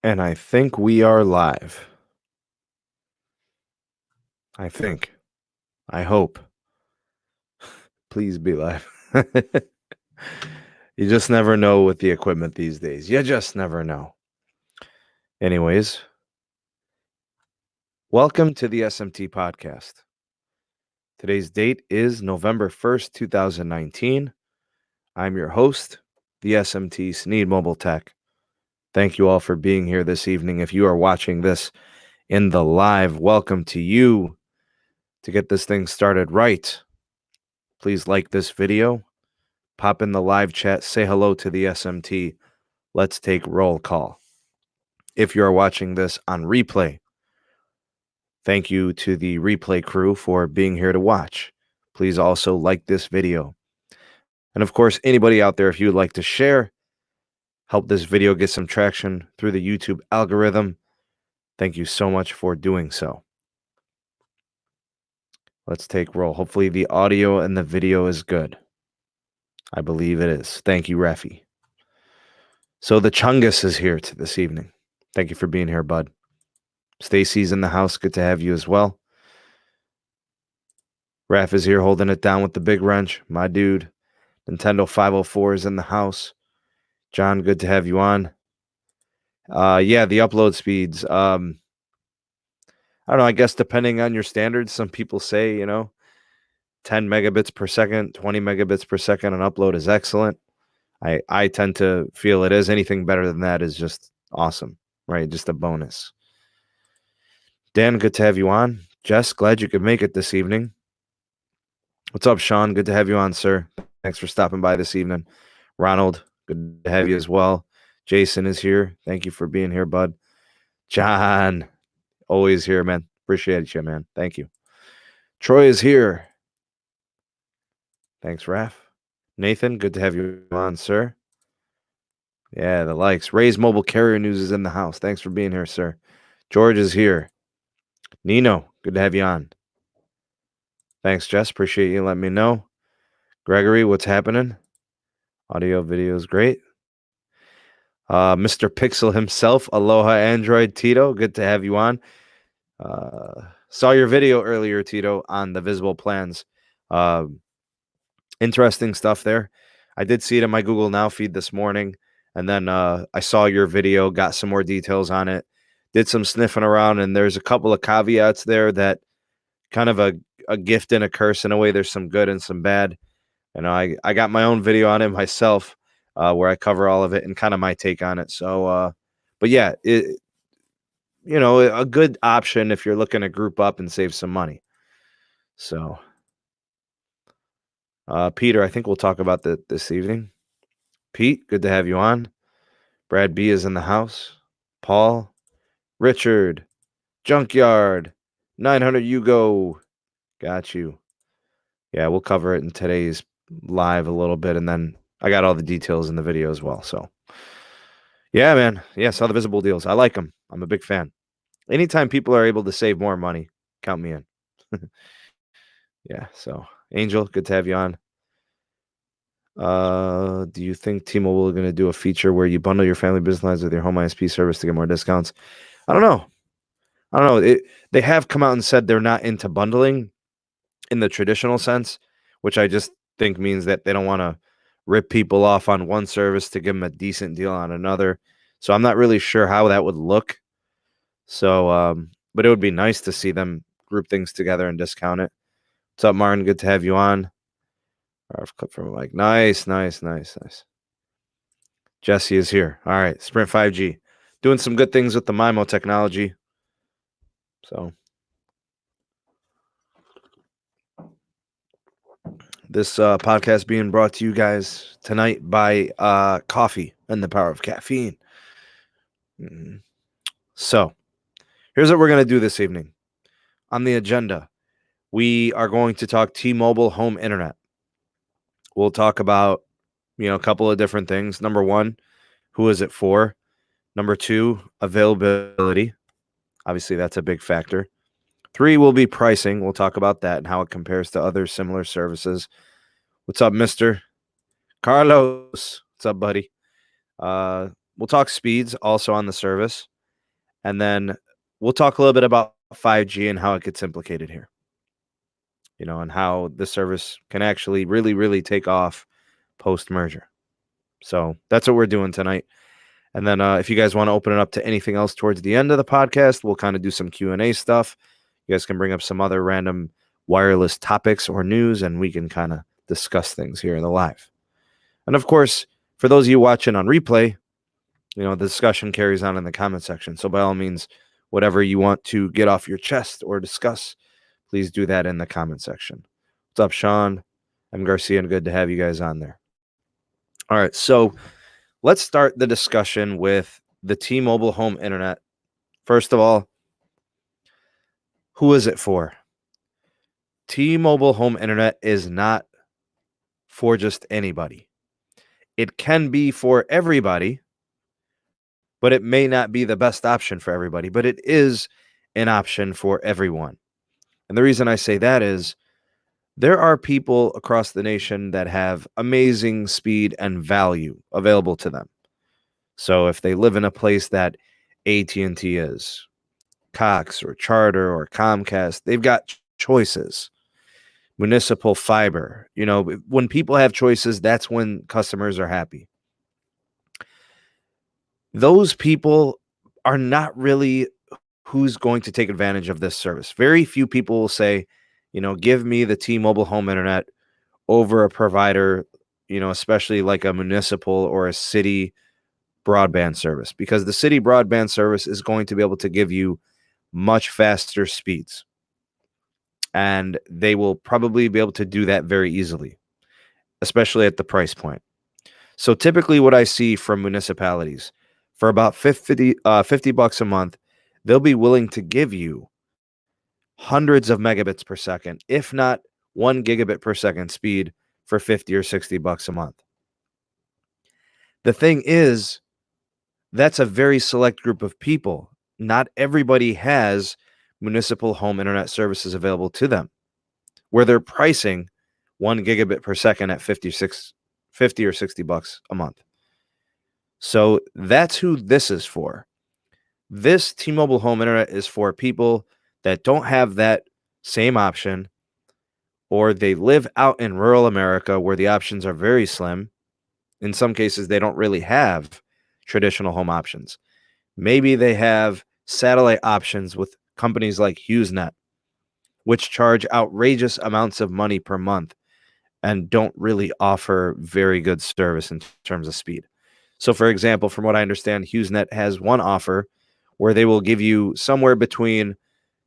And I think we are live. I think. I hope. Please be live. You just never know with the equipment these days. You just never know. Anyways, welcome to the SMT Podcast. Today's date is November 1st, 2019. I'm your host, the SMT Sneed Mobile Tech. Thank you all for being here this evening. If you are watching this in the live, welcome to you. To get this thing started right, please like this video, pop in the live chat, say hello to the SMT. Let's take roll call. If you are watching this on replay, thank you to the replay crew for being here to watch. Please also like this video. And of course, anybody out there, if you would like to share, help this video get some traction through the YouTube algorithm, thank you so much for doing so. Let's take roll. Hopefully the audio and the video is good. I believe it is. Thank you, Rafi. So the Chungus is here this evening. Thank you for being here, bud. Stacy's in the house. Good to have you as well. Raph is here holding it down with the big wrench. My dude. Nintendo 504 is in the house. John, good to have you on. Yeah, the upload speeds. I don't know. I guess depending on your standards, some people say, 10 megabits per second, 20 megabits per second on upload is excellent. I tend to feel it is. Anything better than that is just awesome, right? Just a bonus. Dan, good to have you on. Jess, glad you could make it this evening. What's up, Sean? Good to have you on, sir. Thanks for stopping by this evening. Ronald, good to have you as well. Jason is here. Thank you for being here, bud. John, always here, man. Appreciate you, man. Thank you. Troy is here. Thanks, Raph. Nathan, good to have you on, sir. Yeah, the likes. Ray's Mobile Carrier News is in the house. Thanks for being here, sir. George is here. Nino, good to have you on. Thanks, Jess. Appreciate you letting me know. Gregory, what's happening? Audio, video is great. Mr. Pixel himself, Aloha Android, Tito, good to have you on. Saw your video earlier, Tito, on the visible plans. Interesting stuff there. I did see it in my Google Now feed this morning, and then I saw your video, got some more details on it, did some sniffing around, and there's a couple of caveats there that kind of a gift and a curse in a way. There's some good and some bad. I got my own video on it myself where I cover all of it and kind of my take on it. So, but yeah, a good option if you're looking to group up and save some money. So, Peter, I think we'll talk about that this evening. Pete, good to have you on. Brad B is in the house. Paul, Richard, Junkyard, 900 you go. Got you. Yeah, we'll cover it in today's live a little bit, and then I got all the details in the video as well. So, yeah, man. Yeah, saw the visible deals. I like them. I'm a big fan. Anytime people are able to save more money, count me in. Yeah, so Angel, good to have you on. Do you think T-Mobile is going to do a feature where you bundle your family business lines with your home ISP service to get more discounts? I don't know. They have come out and said they're not into bundling in the traditional sense, which I just think means that they don't want to rip people off on one service to give them a decent deal on another. So I'm not really sure how that would look. So, but it would be nice to see them group things together and discount it. What's up, Martin? Good to have you on. Clip from Mike. Nice. Jesse is here. All right, Sprint 5G. Doing some good things with the MIMO technology. So this podcast being brought to you guys tonight by coffee and the power of caffeine. So here's what we're going to do this evening. On the agenda, we are going to talk T-Mobile home internet. We'll talk about, a couple of different things. Number one, who is it for? Number two, availability. Obviously, that's a big factor. 3 will be pricing. We'll talk about that and how it compares to other similar services. What's up, Mr. Carlos? What's up, buddy? We'll talk speeds also on the service. And then we'll talk a little bit about 5G and how it gets implicated here, and how the service can actually really, really take off post-merger. So that's what we're doing tonight. And then if you guys want to open it up to anything else towards the end of the podcast, we'll kind of do some Q&A stuff. You guys can bring up some other random wireless topics or news, and we can kind of discuss things here in the live. And of course, for those of you watching on replay, the discussion carries on in the comment section. So by all means, whatever you want to get off your chest or discuss, please do that in the comment section. What's up, Sean? I'm Garcia, and good to have you guys on there. All right, so let's start the discussion with the T-Mobile home internet. First of all, who is it for? T-Mobile home internet is not for just anybody. It can be for everybody, but it may not be the best option for everybody, but it is an option for everyone. And the reason I say that is there are people across the nation that have amazing speed and value available to them. So if they live in a place that AT&T is, Cox or Charter or Comcast, they've got choices. Municipal fiber, when people have choices, that's when customers are happy. Those people are not really who's going to take advantage of this service. Very few people will say, give me the T-Mobile home internet over a provider, especially like a municipal or a city broadband service, because the city broadband service is going to be able to give you much faster speeds. And they will probably be able to do that very easily, especially at the price point. So typically what I see from municipalities, for about $50 a month, they'll be willing to give you hundreds of megabits per second, if not 1 gigabit per second speed for $50 or $60 a month. The thing is, that's a very select group of people. Not everybody has municipal home internet services available to them, where they're pricing 1 gigabit per second at $50 or $60 a month. So that's who this is for. This T-Mobile home internet is for people that don't have that same option, or they live out in rural America where the options are very slim. In some cases, they don't really have traditional home options. Maybe they have satellite options with companies like HughesNet, which charge outrageous amounts of money per month and don't really offer very good service in terms of speed. So, for example, from what I understand, HughesNet has one offer where they will give you somewhere between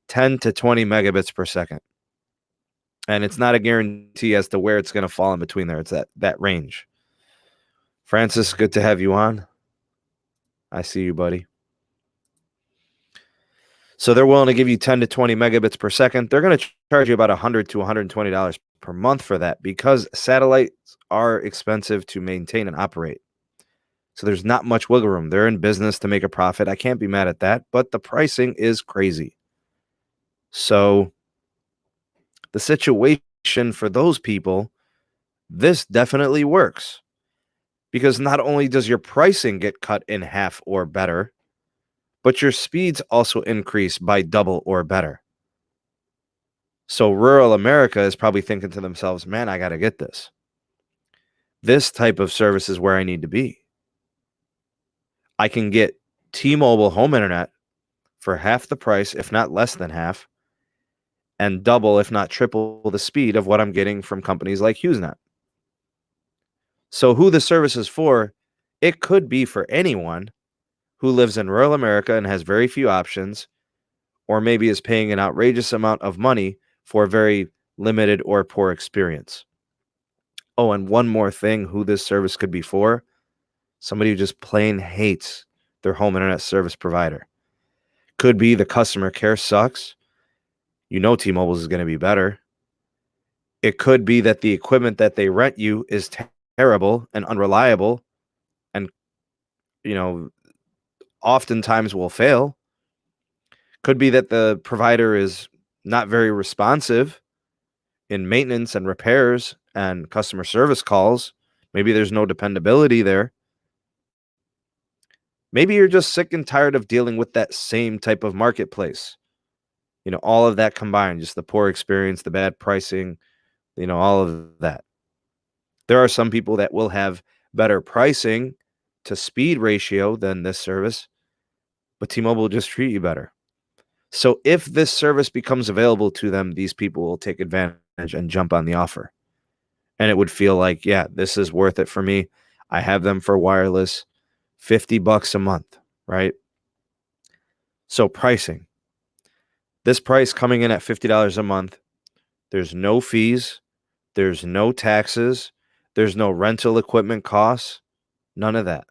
10 to 20 megabits per second. And it's not a guarantee as to where it's going to fall in between there. It's that range. Francis, good to have you on. I see you, buddy. So they're willing to give you 10 to 20 megabits per second. They're going to charge you about $100 to $120 per month for that, because satellites are expensive to maintain and operate. So there's not much wiggle room. They're in business to make a profit. I can't be mad at that, but the pricing is crazy. So the situation for those people, this definitely works, because not only does your pricing get cut in half or better, but your speeds also increase by double or better. So rural America is probably thinking to themselves, man, I got to get this. This type of service is where I need to be. I can get T-Mobile home internet for half the price, if not less than half, and double, if not triple, the speed of what I'm getting from companies like HughesNet. So who the service is for, it could be for anyone who lives in rural America and has very few options, or maybe is paying an outrageous amount of money for a very limited or poor experience. Oh, and one more thing, who this service could be for: somebody who just plain hates their home internet service provider. Could be the customer care sucks. T-Mobile's is going to be better. It could be that the equipment that they rent you is terrible and unreliable, and oftentimes will fail. Could be that the provider is not very responsive in maintenance and repairs and customer service calls. Maybe there's no dependability there. Maybe you're just sick and tired of dealing with that same type of marketplace. All of that combined, just the poor experience, the bad pricing, all of that. There are some people that will have better pricing to speed ratio than this service, but T-Mobile will just treat you better. So if this service becomes available to them, these people will take advantage and jump on the offer. And it would feel like, yeah, this is worth it for me. I have them for wireless, $50 a month, right? So pricing. This price coming in at $50 a month, there's no fees, there's no taxes, there's no rental equipment costs, none of that.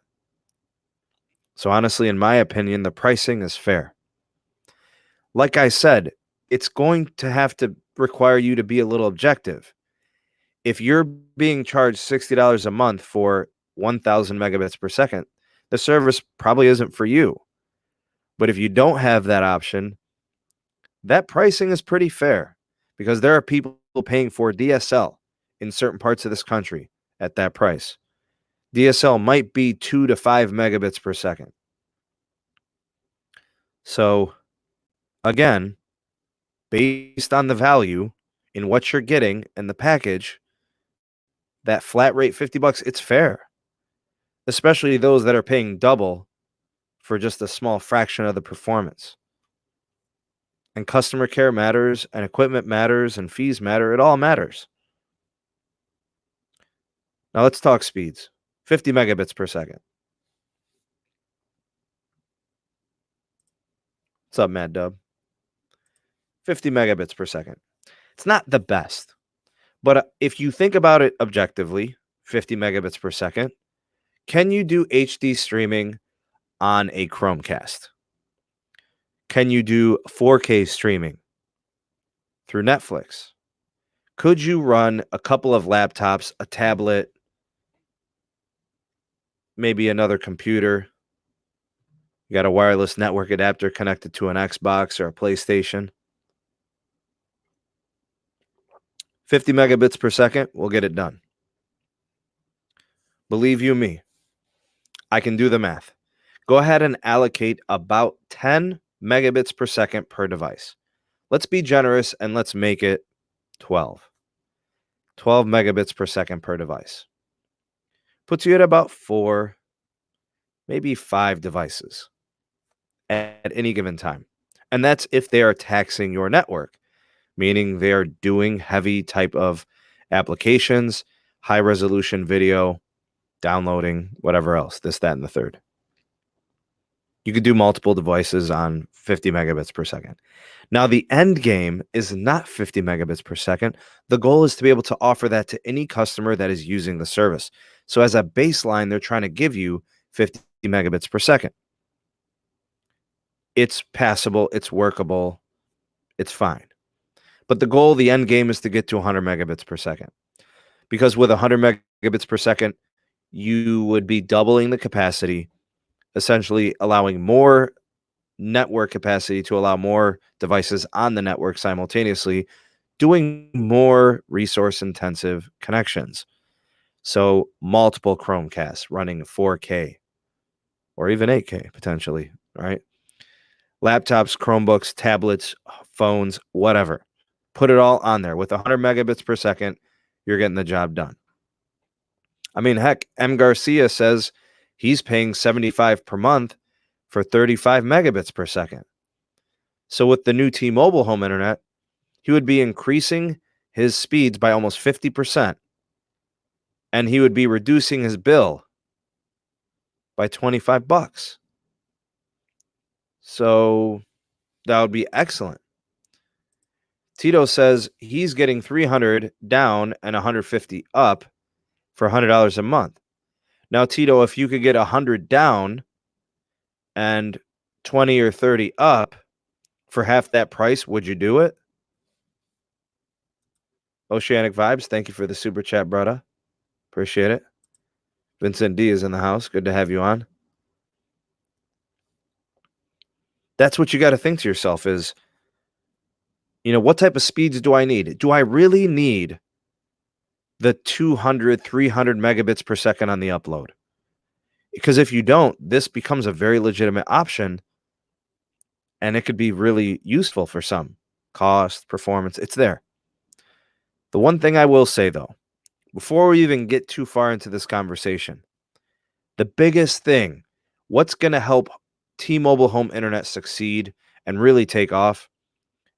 So honestly, in my opinion, the pricing is fair. Like I said, it's going to have to require you to be a little objective. If you're being charged $60 a month for 1,000 megabits per second, the service probably isn't for you. But if you don't have that option, that pricing is pretty fair because there are people paying for DSL in certain parts of this country at that price. DSL might be 2 to 5 megabits per second. So, again, based on the value in what you're getting and the package, that flat rate $50, it's fair. Especially those that are paying double for just a small fraction of the performance. And customer care matters, and equipment matters, and fees matter. It all matters. Now let's talk speeds. 50 megabits per second. What's up, Mad Dub? 50 megabits per second. It's not the best, but if you think about it objectively, 50 megabits per second, can you do HD streaming on a Chromecast? Can you do 4K streaming through Netflix? Could you run a couple of laptops, a tablet, maybe another computer? You got a wireless network adapter connected to an Xbox or a PlayStation. 50 megabits per second will get it done. Believe you me, I can do the math. Go ahead and allocate about 10 megabits per second per device. Let's be generous and let's make it 12. 12 megabits per second per device. Puts you at about 4, maybe 5 devices at any given time. And that's if they are taxing your network, meaning they are doing heavy type of applications, high resolution video, downloading, whatever else, this, that, and the third. You could do multiple devices on 50 megabits per second. Now, the end game is not 50 megabits per second. The goal is to be able to offer that to any customer that is using the service. So as a baseline, they're trying to give you 50 megabits per second. It's passable, it's workable, it's fine. But the goal, the end game, is to get to 100 megabits per second. Because with 100 megabits per second, you would be doubling the capacity, essentially allowing more network capacity to allow more devices on the network simultaneously, doing more resource-intensive connections. So multiple Chromecasts running 4K or even 8K potentially, right? Laptops, Chromebooks, tablets, phones, whatever. Put it all on there. With 100 megabits per second, you're getting the job done. I mean, heck, M. Garcia says he's paying $75 per month for 35 megabits per second. So with the new T-Mobile home internet, he would be increasing his speeds by almost 50%. And he would be reducing his bill by $25. So that would be excellent. Tito says he's getting 300 down and 150 up for $100 a month. Now, Tito, if you could get 100 down and 20 or 30 up for half that price, would you do it? Oceanic Vibes, thank you for the super chat, brother. Appreciate it. Vincent D is in the house. Good to have you on. That's what you got to think to yourself is, what type of speeds do I need? Do I really need the 200, 300 megabits per second on the upload? Because if you don't, this becomes a very legitimate option, and it could be really useful for some. Cost, performance, it's there. The one thing I will say, though, before we even get too far into this conversation, the biggest thing, what's going to help T-Mobile home internet succeed and really take off,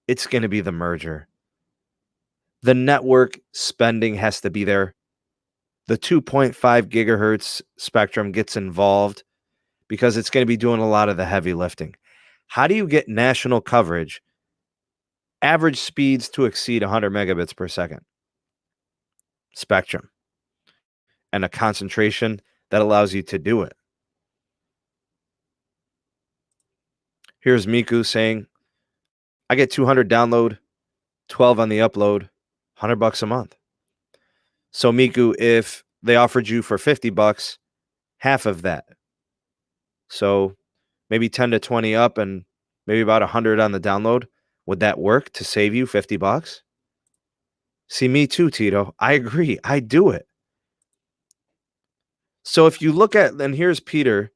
it's going to be the merger. The network spending has to be there. The 2.5 gigahertz spectrum gets involved because it's going to be doing a lot of the heavy lifting. How do you get national coverage, average speeds to exceed 100 megabits per second? Spectrum and a concentration that allows you to do it. Here's Miku saying, I get 200 download, 12 on the upload, $100 a month. So Miku, if they offered you for $50, half of that. So maybe 10 to 20 up and maybe about 100 on the download. Would that work to save you $50? See, me too, Tito. I agree. I do it. So if you look at, and here's Peter,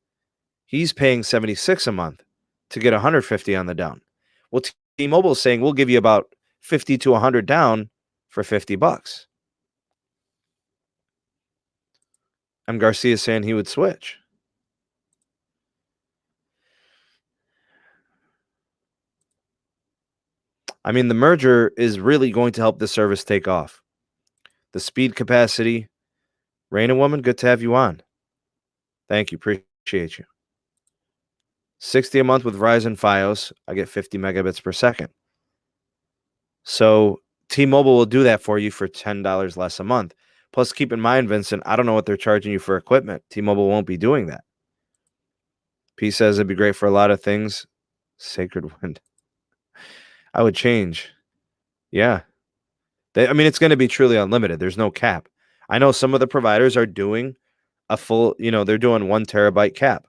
he's paying $76 a month to get 150 on the down. Well, T-Mobile is saying we'll give you about 50 to 100 down for $50. M. Garcia saying he would switch. I mean, the merger is really going to help the service take off. The speed capacity. Raina Woman, good to have you on. Thank you. Appreciate you. 60 a month with Verizon Fios. I get 50 megabits per second. So T-Mobile will do that for you for $10 less a month. Plus, keep in mind, Vincent, I don't know what they're charging you for equipment. T-Mobile won't be doing that. P says it'd be great for a lot of things. Sacred Wind. I would change. Yeah. It's going to be truly unlimited. There's no cap. I know some of the providers are doing a full, they're doing 1 terabyte cap.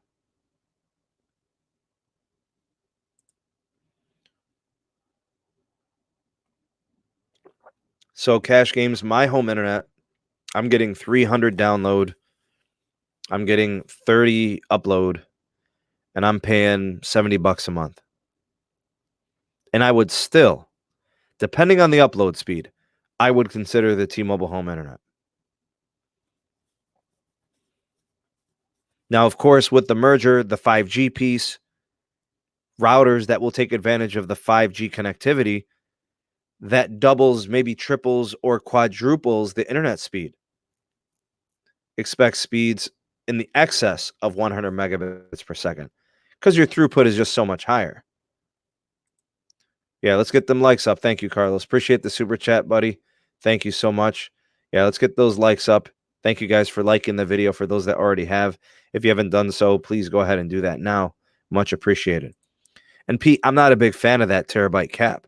So Cash Games, my home internet, I'm getting 300 download. I'm getting 30 upload, and I'm paying $70 a month. And I would still, depending on the upload speed, I would consider the T-Mobile home internet. Now, of course, with the merger, the 5G piece, routers that will take advantage of the 5G connectivity, that doubles, maybe triples or quadruples the internet speed. Expect speeds in the excess of 100 megabits per second because your throughput is just so much higher. Yeah, let's get them likes up. Thank you, Carlos. Appreciate the super chat, buddy. Thank you so much. Yeah, let's get those likes up. Thank you guys for liking the video. For those that already have, if you haven't done so, please go ahead and do that now. Much appreciated. And Pete, I'm not a big fan of that terabyte cap.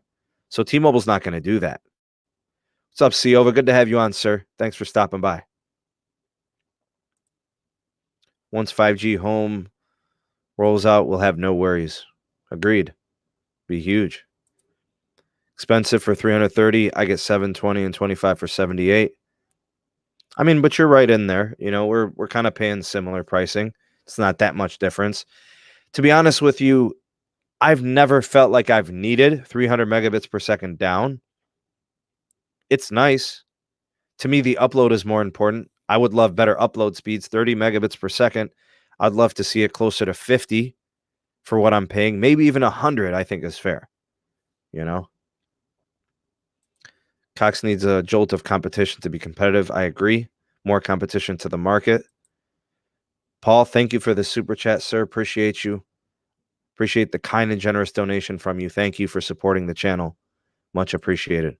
So T-Mobile's not going to do that. What's up, Ciova? Good to have you on, sir. Thanks for stopping by. Once 5G home rolls out, we'll have no worries. Agreed. Be huge. Expensive for 330. I get 720 and 25 for 78. I mean, but you're right in there. We're kind of paying similar pricing. It's not that much difference. To be honest with you, I've never felt like I've needed 300 megabits per second down. It's nice. To me, the upload is more important. I would love better upload speeds, 30 megabits per second. I'd love to see it closer to 50 for what I'm paying. Maybe even 100, I think is fair. Cox needs a jolt of competition to be competitive. I agree. More competition to the market. Paul, thank you for the super chat, sir. Appreciate you. Appreciate the kind and generous donation from you. Thank you for supporting the channel. Much appreciated.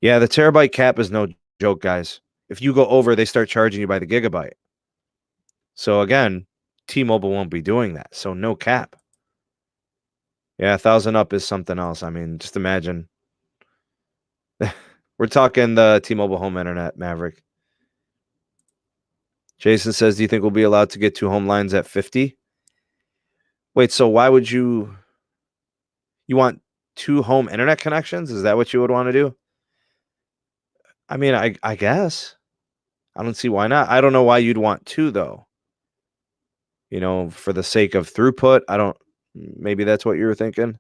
Yeah, the terabyte cap is no joke, guys. If you go over, they start charging you by the gigabyte. So again, T-Mobile won't be doing that. So no cap. Yeah, 1,000 up is something else. I mean, just imagine. We're talking the T-Mobile home internet, Maverick. Jason says, do you think we'll be allowed to get 2 home lines at 50? Wait, so why would you want 2 home internet connections? Is that what you would want to do? I mean, I guess. I don't see why not. I don't know why you'd want 2, though. for the sake of throughput. Maybe that's what you were thinking.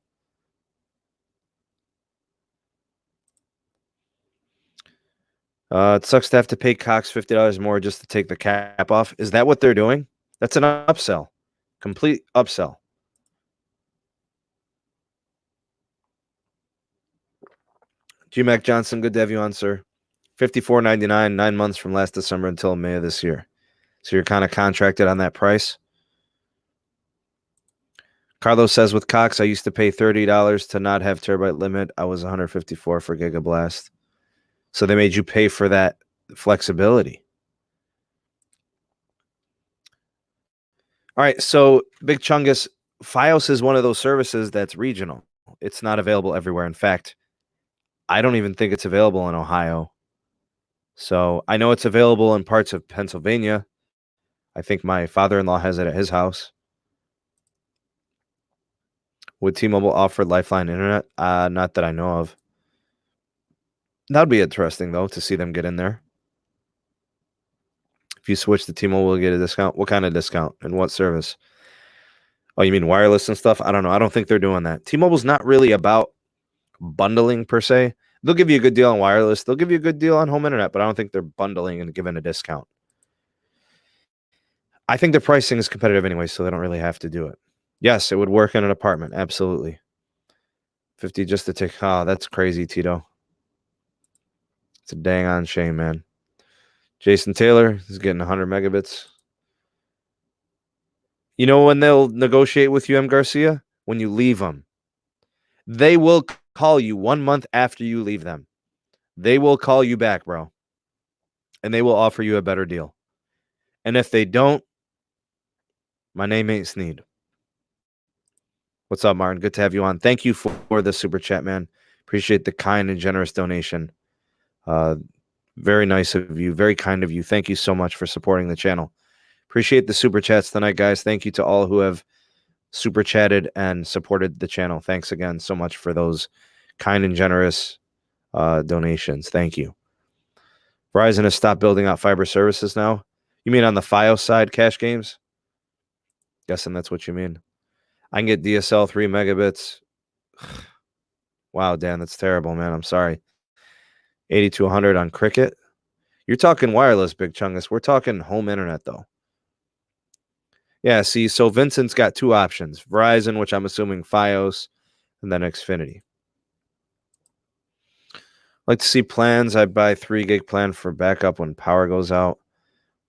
It sucks to have to pay Cox $50 more just to take the cap off. Is that what they're doing? That's an upsell. Complete upsell. G-Mac Johnson, good to have you on, sir. $54.99, 9 months from last December until May of this year. So you're kind of contracted on that price. Carlos says, with Cox, I used to pay $30 to not have terabyte limit. I was $154 for Gigablast. So they made you pay for that flexibility. All right, so Big Chungus, Fios is one of those services that's regional. It's not available everywhere. In fact, I don't even think it's available in Ohio. So I know it's available in parts of Pennsylvania. I think my father-in-law has it at his house. Would T-Mobile offer Lifeline internet? Not that I know of. That would be interesting, though, to see them get in there. If you switch to T-Mobile, you'll get a discount. What kind of discount and what service? Oh, you mean wireless and stuff? I don't know. I don't think they're doing that. T-Mobile's not really about bundling per se. They'll give you a good deal on wireless. They'll give you a good deal on home internet, but I don't think they're bundling and giving a discount. I think the pricing is competitive anyway, so they don't really have to do it. Yes, it would work in an apartment. Absolutely. 50 just to take. Oh, that's crazy, Tito. It's a dang on shame, man. Jason Taylor is getting 100 megabits. You know when they'll negotiate with you, M. Garcia? When you leave them. They will call you 1 month after you leave them. They will call you back, bro. And they will offer you a better deal. And if they don't, my name ain't Sneed. What's up, Martin? Good to have you on. Thank you for the super chat, man. Appreciate the kind and generous donation. Very nice of you. Very kind of you. Thank you so much for supporting the channel. Appreciate the super chats tonight, guys. Thank you to all who have super chatted and supported the channel. Thanks again so much for those kind and generous donations. Thank you. Verizon has stopped building out fiber services now. You mean on the Fios side, Cash Games? Guessing that's what you mean. I can get DSL 3 megabits. Wow, Dan, that's terrible, man. I'm sorry. 80 to 100 on Cricket. You're talking wireless, Big Chungus. We're talking home internet, though. Yeah, see, so Vincent's got two options. Verizon, which I'm assuming Fios, and then Xfinity. Like to see plans. I'd buy 3 gig plan for backup when power goes out.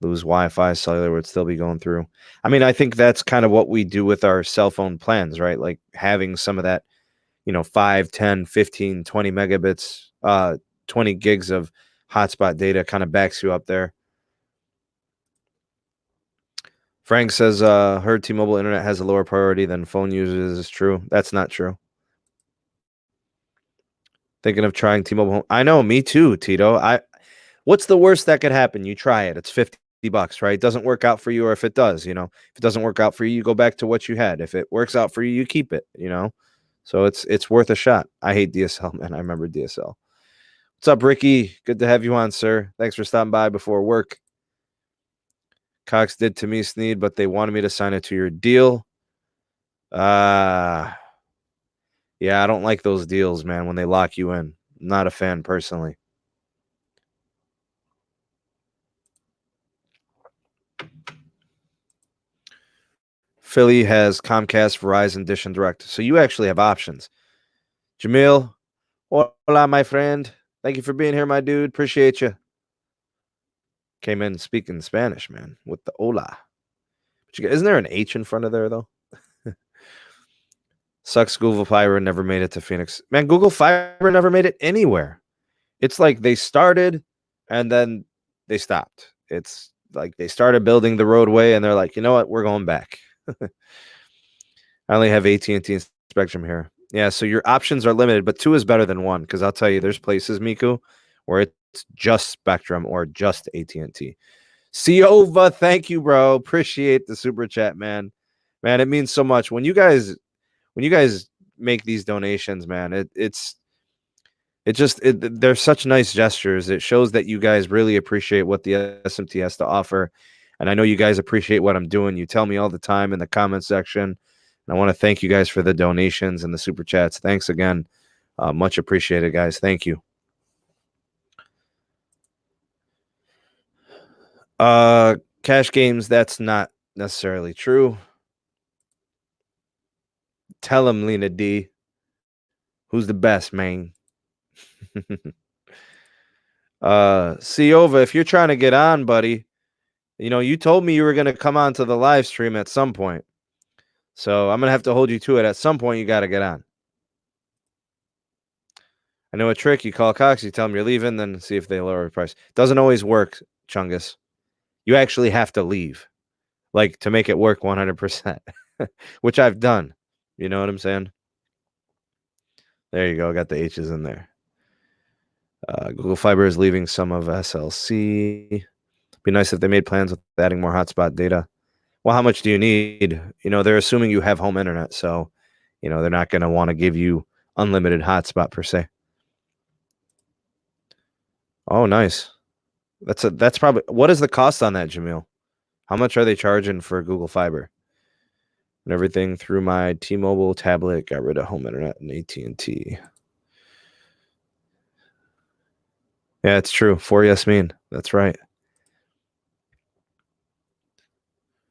Lose Wi-Fi, cellular would still be going through. I mean, I think that's kind of what we do with our cell phone plans, right? Like having some of that, 5, 10, 15, 20 megabits, 20 gigs of hotspot data kind of backs you up there. Frank says, heard T-Mobile internet has a lower priority than phone users. Is true. That's not true. Thinking of trying T-Mobile home. I know, me too, Tito. What's the worst that could happen? You try it. It's $50, right? It doesn't work out for you, or if it does, if it doesn't work out for you, you go back to what you had. If it works out for you, you keep it, So it's worth a shot. I hate DSL, man. I remember DSL. What's up, Ricky? Good to have you on, sir. Thanks for stopping by before work. Cox did to me, Sneed, but they wanted me to sign a 2-year deal. Yeah, I don't like those deals, man, when they lock you in. I'm not a fan personally. Philly has Comcast, Verizon, Dish, and Direct. So you actually have options. Jamil, hola, my friend. Thank you for being here, my dude. Appreciate you. Came in speaking Spanish, man, with the hola. Isn't there an H in front of there, though? Sucks Google Fiber never made it to Phoenix. Man, Google Fiber never made it anywhere. It's like they started and then they stopped. It's like they started building the roadway and they're like, you know what? We're going back. I only have AT&T Spectrum here. Yeah, so your options are limited, but 2 is better than 1 because I'll tell you, there's places, Miku, where it's just Spectrum or just AT&T. Siova, thank you, bro. Appreciate the super chat, man. Man, it means so much. When you guys make these donations, man, they're such nice gestures. It shows that you guys really appreciate what the SMT has to offer. And I know you guys appreciate what I'm doing. You tell me all the time in the comment section. And I want to thank you guys for the donations and the super chats. Thanks again. Much appreciated, guys. Thank you. Cash games, that's not necessarily true. Tell him, Lena D. Who's the best, man? Siova, if you're trying to get on, buddy, you told me you were going to come on to the live stream at some point. So I'm going to have to hold you to it. At some point, you got to get on. I know a trick. You call Cox, you tell them you're leaving, then see if they lower the price. Doesn't always work, Chungus. You actually have to leave, like, to make it work 100%, which I've done. You know what I'm saying? There you go. Got the H's in there. Google Fiber is leaving some of SLC. Be nice if they made plans with adding more hotspot data. Well, how much do you need? They're assuming you have home internet, so they're not going to want to give you unlimited hotspot per se. Oh, nice. That's probably, what is the cost on that, Jamil? How much are they charging for Google Fiber? And everything through my T-Mobile tablet, got rid of home internet and AT&T. Yeah, it's true. For Yasmin. That's right.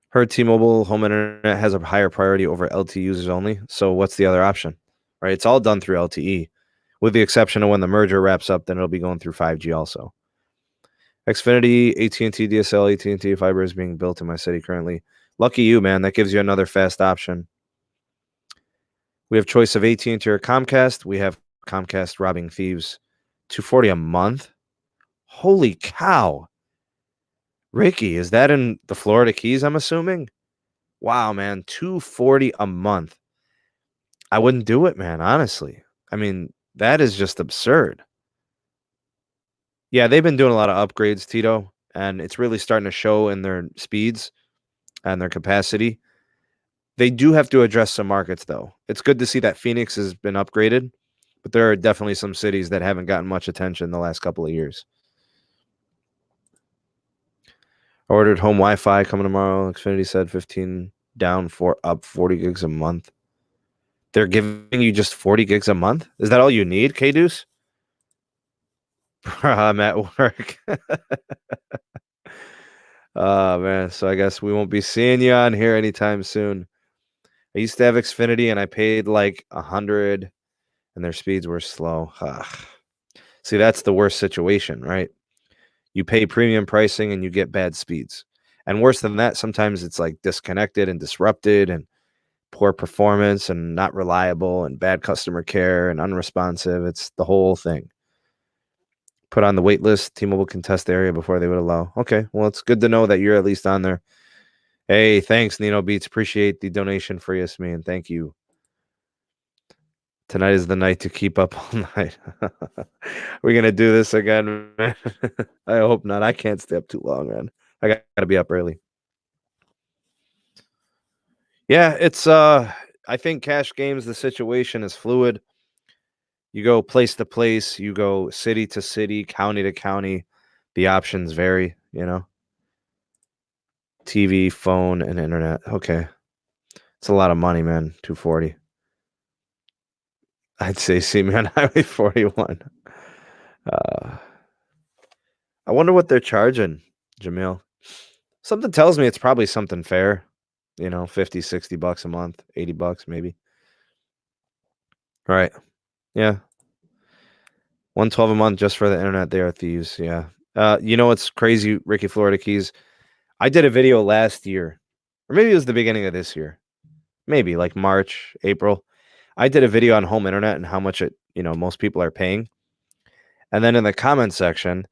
Heard T-Mobile home internet has a higher priority over LTE users only. So what's the other option? Right? It's all done through LTE. With the exception of when the merger wraps up, then it'll be going through 5G also. Xfinity, AT&T DSL, AT&T fiber is being built in my city currently. Lucky you, man. That gives you another fast option. We have choice of AT&T or Comcast. We have Comcast robbing thieves. $240 a month? Holy cow. Ricky, is that in the Florida Keys, I'm assuming? Wow, man. $240 a month. I wouldn't do it, man, honestly. I mean, that is just absurd. Yeah, they've been doing a lot of upgrades, Tito, and it's really starting to show in their speeds and their capacity. They do have to address some markets, though. It's good to see that Phoenix has been upgraded, but there are definitely some cities that haven't gotten much attention the last couple of years. Ordered home Wi-Fi coming tomorrow. Xfinity said 15 down, up 40 gigs a month. They're giving you just 40 gigs a month? Is that all you need, K-Deuce? I'm at work. Oh, man. So I guess we won't be seeing you on here anytime soon. I used to have Xfinity, and I paid like $100, and their speeds were slow. Ugh. See, that's the worst situation, right? You pay premium pricing, and you get bad speeds. And worse than that, sometimes it's like disconnected and disrupted and poor performance and not reliable and bad customer care and unresponsive. It's the whole thing. Put on the wait list. T-Mobile can test the area before they would allow. Okay, well, it's good to know that you're at least on there. Hey, thanks, Nino Beats. Appreciate the donation for Yasmin. Thank you. Tonight is the night to keep up all night. We're going to do this again, man. I hope not. I can't stay up too long, man. I got to be up early. Yeah, it's I think cash games, the situation is fluid. You go place to place, you go city to city, county to county. The options vary, TV, phone, and internet. Okay. It's a lot of money, man. $240. I'd say see me on Highway 41. I wonder what they're charging, Jamil. Something tells me it's probably something fair. $50, $60 a month, $80 maybe. Right. Yeah. $112 a month just for the internet. They are thieves. Yeah. What's crazy, Ricky Florida Keys? I did a video last year, or maybe it was the beginning of this year. Maybe like March, April. I did a video on home internet and how much most people are paying. And then in the comment section,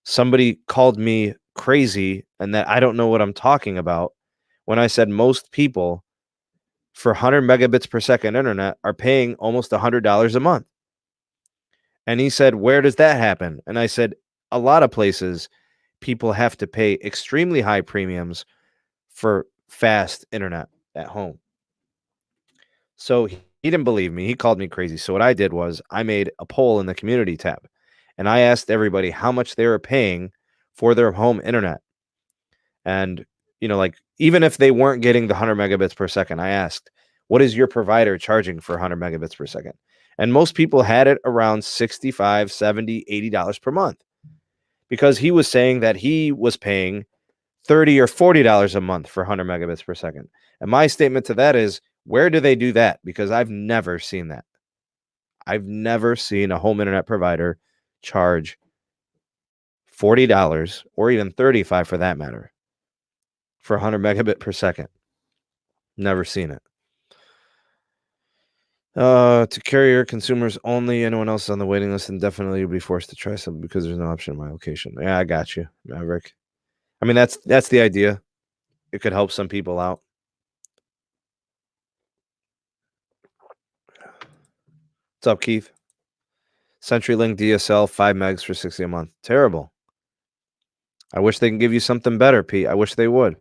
somebody called me crazy and that I don't know what I'm talking about when I said most people for 100 megabits per second internet are paying almost $100 a month. And he said, where does that happen? And I said, a lot of places people have to pay extremely high premiums for fast internet at home. So he didn't believe me. He called me crazy. So what I did was I made a poll in the community tab and I asked everybody how much they were paying for their home internet. And like even if they weren't getting the 100 megabits per second, I asked, what is your provider charging for 100 megabits per second? And most people had it around $65, $70, $80 per month, because he was saying that he was paying $30 or $40 a month for 100 megabits per second. And my statement to that is, where do they do that? Because I've never seen that. I've never seen a home internet provider charge $40 or even $35 for that matter for 100 megabit per second. Never seen it. To carrier consumers only. Anyone else on the waiting list indefinitely will be forced to try something because there's no option in my location. Yeah, I got you, Maverick. I mean, that's the idea. It could help some people out. What's up, Keith? CenturyLink DSL 5 megs for $60 a month. Terrible. I wish they can give you something better, Pete. I wish they would.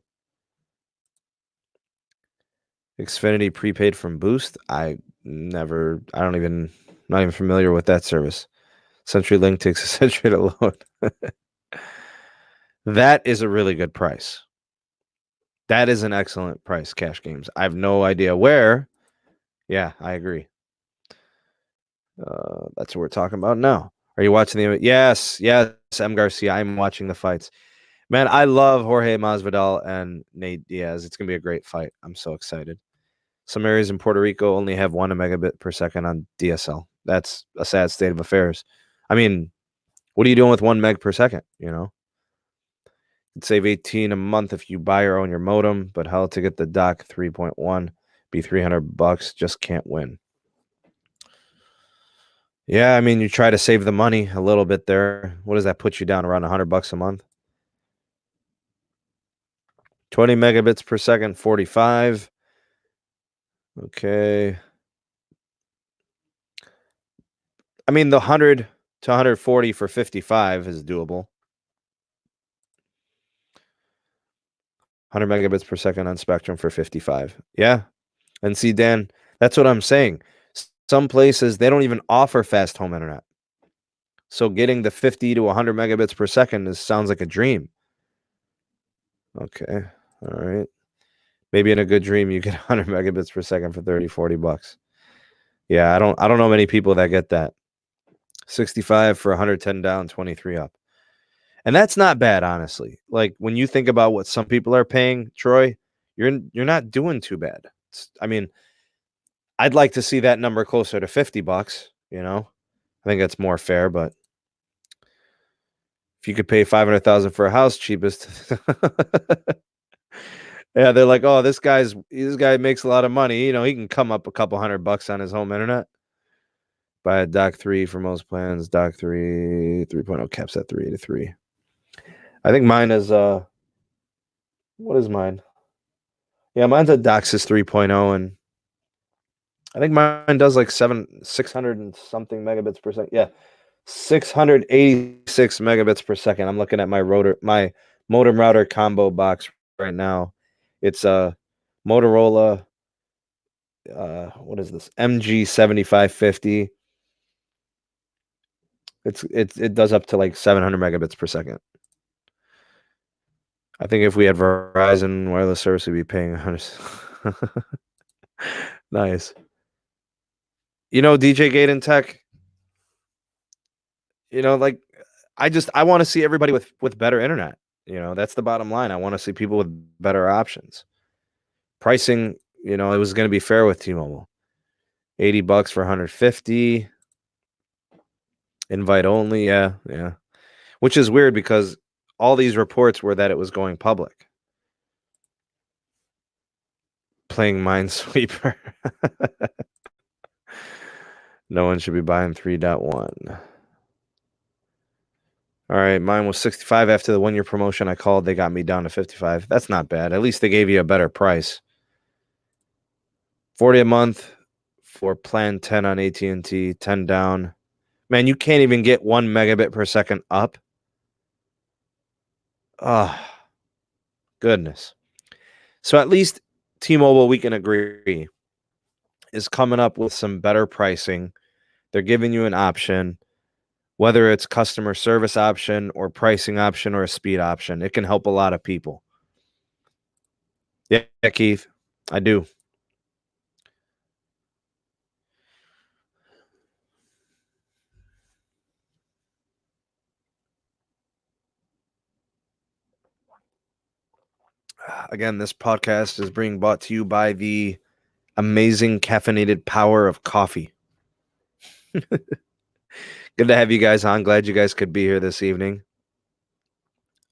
Xfinity prepaid from Boost. I'm not even familiar with that service. CenturyLink takes a century to load. That is a really good price. That is an excellent price, Cash Games. I have no idea where. Yeah, I agree. That's what we're talking about now. Are you watching the... Yes, M. Garcia. I'm watching the fights. Man, I love Jorge Masvidal and Nate Diaz. It's going to be a great fight. I'm so excited. Some areas in Puerto Rico only have 1 megabit per second on DSL. That's a sad state of affairs. I mean, what are you doing with 1 meg per second, You'd save $18 a month if you buy or own your modem, but hell, to get the dock 3.1 be $300. Just can't win. Yeah, I mean, you try to save the money a little bit there. What does that put you down, around $100 a month? 20 megabits per second, 45. Okay. I mean, the 100 to 140 for 55 is doable. 100 megabits per second on Spectrum for 55. Yeah. And see, Dan, that's what I'm saying. Some places, they don't even offer fast home internet. So getting the 50 to 100 megabits per second sounds like a dream. Okay. All right. Maybe in a good dream, you get 100 megabits per second for $30, $40. Yeah, I don't know many people that get that. 65 for 110 down, 23 up. And that's not bad, honestly. Like, when you think about what some people are paying, Troy, you're not doing too bad. I mean, I'd like to see that number closer to $50, I think that's more fair, but if you could pay $500,000 for a house, cheapest. Yeah, they're like, oh, this guy makes a lot of money. He can come up a couple $100 on his home internet. Buy a Dock 3 for most plans. Dock 3 3.0 caps at 383. I think mine is what is mine? Yeah, mine's a DOCSIS 3.0, and I think mine does like 600 and something megabits per second. Yeah, 686 megabits per second. I'm looking at my modem router combo box right now. It's a Motorola. What is this? MG 7550. It does up to like 700 megabits per second. I think if we had Verizon wireless service, we'd be paying 100. Nice. DJ Gate and Tech. Like, I want to see everybody with better internet. That's the bottom line. I want to see people with better options. Pricing, it was going to be fair with T-Mobile. $80 for 150. Invite only, yeah. Which is weird because all these reports were that it was going public. Playing Minesweeper. No one should be buying 3.1. All right, mine was 65 after the 1-year promotion. I called, they got me down to 55. That's not bad. At least they gave you a better price. 40 a month for plan 10 on AT&T, 10 down. Man, you can't even get 1 megabit per second up. Oh, goodness. So at least T-Mobile, we can agree, is coming up with some better pricing. They're giving you an option, whether it's customer service option or pricing option or a speed option. It can help a lot of people. Yeah, Keith, I do. Again, this podcast is being brought to you by the amazing caffeinated power of coffee. Good to have you guys on. Glad you guys could be here this evening.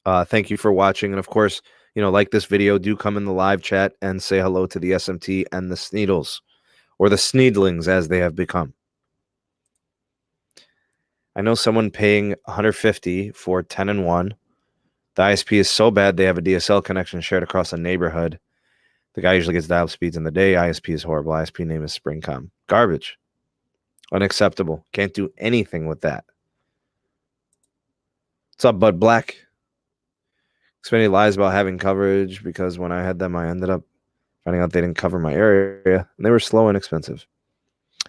Thank you for watching. And of course, like this video, do come in the live chat and say hello to the SMT and the Sneedles, or the Sneedlings as they have become. I know someone paying $150 for 10 and 1. The ISP is so bad they have a DSL connection shared across a neighborhood. The guy usually gets dial speeds in the day. ISP is horrible. ISP name is Springcom. Garbage. Unacceptable. Can't do anything with that. What's up, Bud Black? Xfinity lies about having coverage because when I had them, I ended up finding out they didn't cover my area, and they were slow and expensive.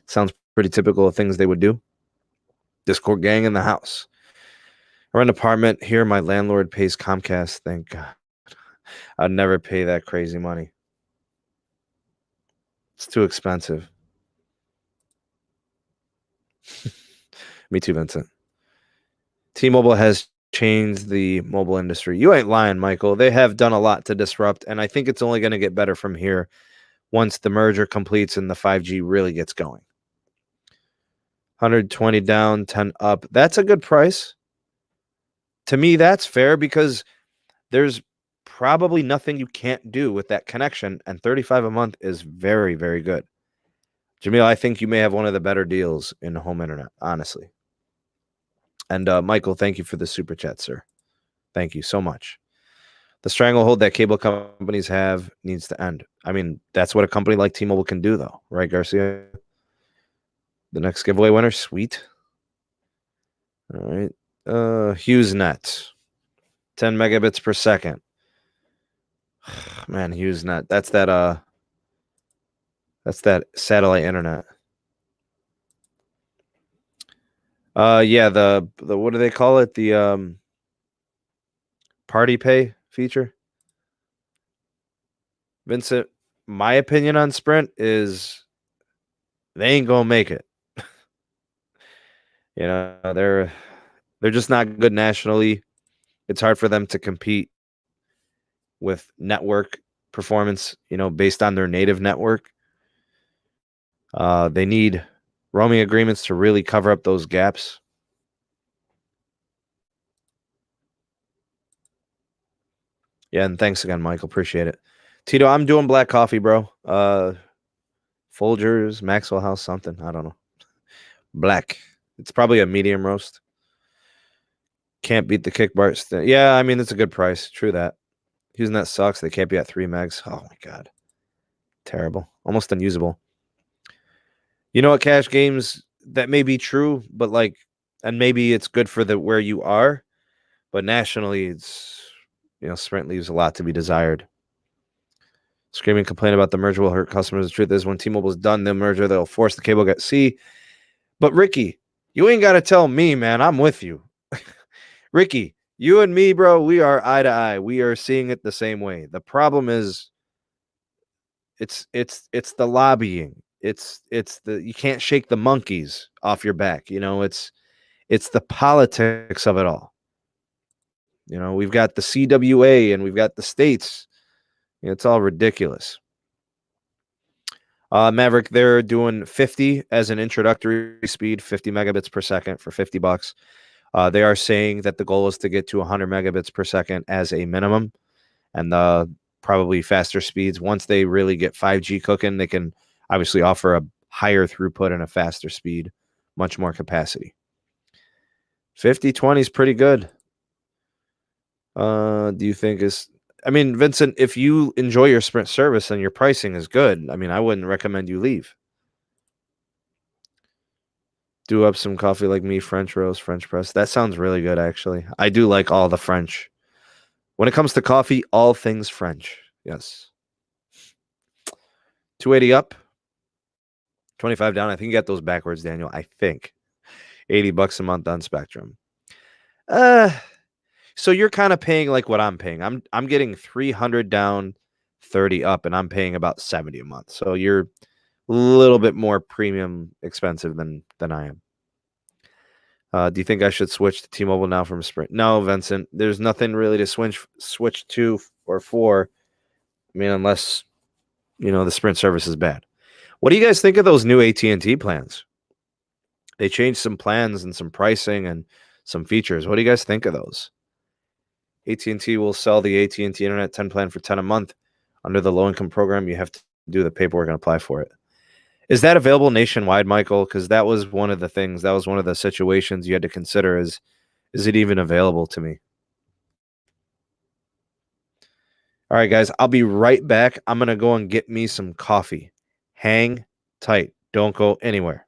Sounds pretty typical of things they would do. Discord gang in the house. I rent an apartment here. My landlord pays Comcast. Thank God. I'd never pay that crazy money. It's too expensive. Me too, Vincent. T-Mobile has changed the mobile industry. You ain't lying, Michael. They have done a lot to disrupt, and I think it's only going to get better from here once the merger completes and the 5G really gets going. 120 down, 10 up. That's a good price. To me, that's fair because there's probably nothing you can't do with that connection, and $35 a month is very, very good. Jamaal, I think you may have one of the better deals in home internet, honestly. And Michael, thank you for the super chat, sir. Thank you so much. The stranglehold that cable companies have needs to end. I mean, that's what a company like T-Mobile can do, though. Right, Garcia? The next giveaway winner? Sweet. All right. HughesNet. 10 megabits per second. Man, HughesNet. That's that satellite internet. Yeah, the what do they call it? The party pay feature. Vincent, my opinion on Sprint is they ain't gonna make it. They're just not good nationally. It's hard for them to compete with network performance, based on their native network. They need roaming agreements to really cover up those gaps. Yeah, and thanks again, Michael. Appreciate it. Tito, I'm doing black coffee, bro. Folgers, Maxwell House, something. I don't know. Black. It's probably a medium roast. Can't beat the Kick Bart. Yeah, I mean, it's a good price. True that. Using that sucks. They can't be at 3 megs. Oh, my God. Terrible. Almost unusable. You know what, Cash Games? That may be true, but and maybe it's good for where you are, but nationally, it's, Sprint leaves a lot to be desired. Screaming complaint about the merger will hurt customers. The truth is, when T-Mobile's done the merger, they'll force the cable guy. See, but Ricky, you ain't got to tell me, man. I'm with you. Ricky, you and me, bro, we are eye to eye. We are seeing it the same way. The problem is it's the lobbying. It's the you can't shake the monkeys off your back. It's the politics of it all. We've got the CWA and we've got the states. It's all ridiculous. Maverick, they're doing 50 as an introductory speed, 50 megabits per second for $50. They are saying that the goal is to get to 100 megabits per second as a minimum, and probably faster speeds. Once they really get 5G cooking, they can obviously offer a higher throughput and a faster speed, much more capacity. 50/20 is pretty good. Do you think Vincent, if you enjoy your Sprint service and your pricing is good, I wouldn't recommend you leave. Do up some coffee like me, French roast, French press. That sounds really good, actually. I do like all the French. When it comes to coffee, all things French. Yes. 280 up, 25 down. I think you got those backwards, Daniel. I think. $80 a month on Spectrum. So you're kind of paying like what I'm paying. I'm getting 300 down, 30 up, and I'm paying about 70 a month. So you're a little bit more premium expensive than I am. Do you think I should switch to T-Mobile now from Sprint? No, Vincent. There's nothing really to switch to or for. I mean, unless the Sprint service is bad. What do you guys think of those new AT&T plans? They changed some plans and some pricing and some features. What do you guys think of those? AT&T will sell the AT&T Internet 10 plan for $10 a month. Under the low-income program, you have to do the paperwork and apply for it. Is that available nationwide, Michael? Because that was one of the things. That was one of the situations you had to consider is it even available to me? All right, guys, I'll be right back. I'm going to go and get me some coffee. Hang tight. Don't go anywhere.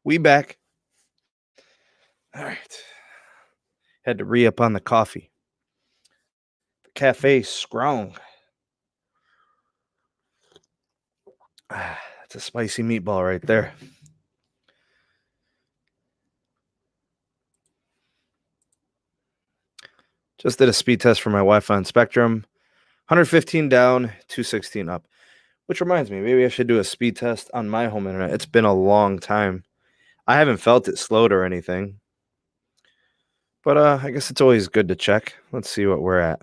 We back. All right. Had to re-up on the coffee. The cafe strong. That's a spicy meatball right there. Just did a speed test for my Wi-Fi on Spectrum. 115 down, 216 up. Which reminds me, maybe I should do a speed test on my home internet. It's been a long time. I haven't felt it slowed or anything. But I guess it's always good to check. Let's see what we're at.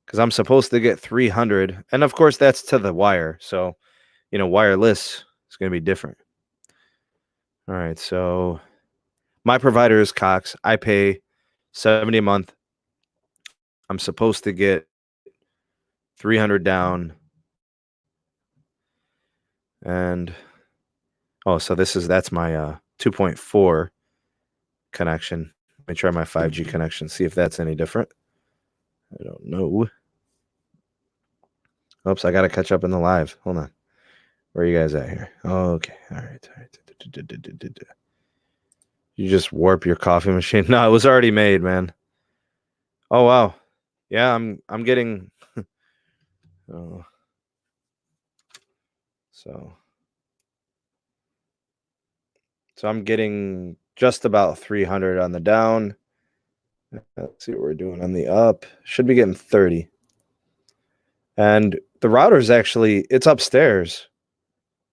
Because I'm supposed to get 300. And of course, that's to the wire. So, wireless is going to be different. All right. So my provider is Cox. I pay $70 a month. I'm supposed to get 300 down. And, so that's my 2.4 connection. Let me try my 5G connection, see if that's any different. I don't know. Oops, I got to catch up in the live. Hold on. Where are you guys at here? Oh, okay. All right. You just warp your coffee machine? No, it was already made, man. Oh, wow. Yeah, I'm getting oh. So I'm getting just about 300 on the down. Let's see what we're doing on the up. Should be getting 30. And the router's actually, it's upstairs.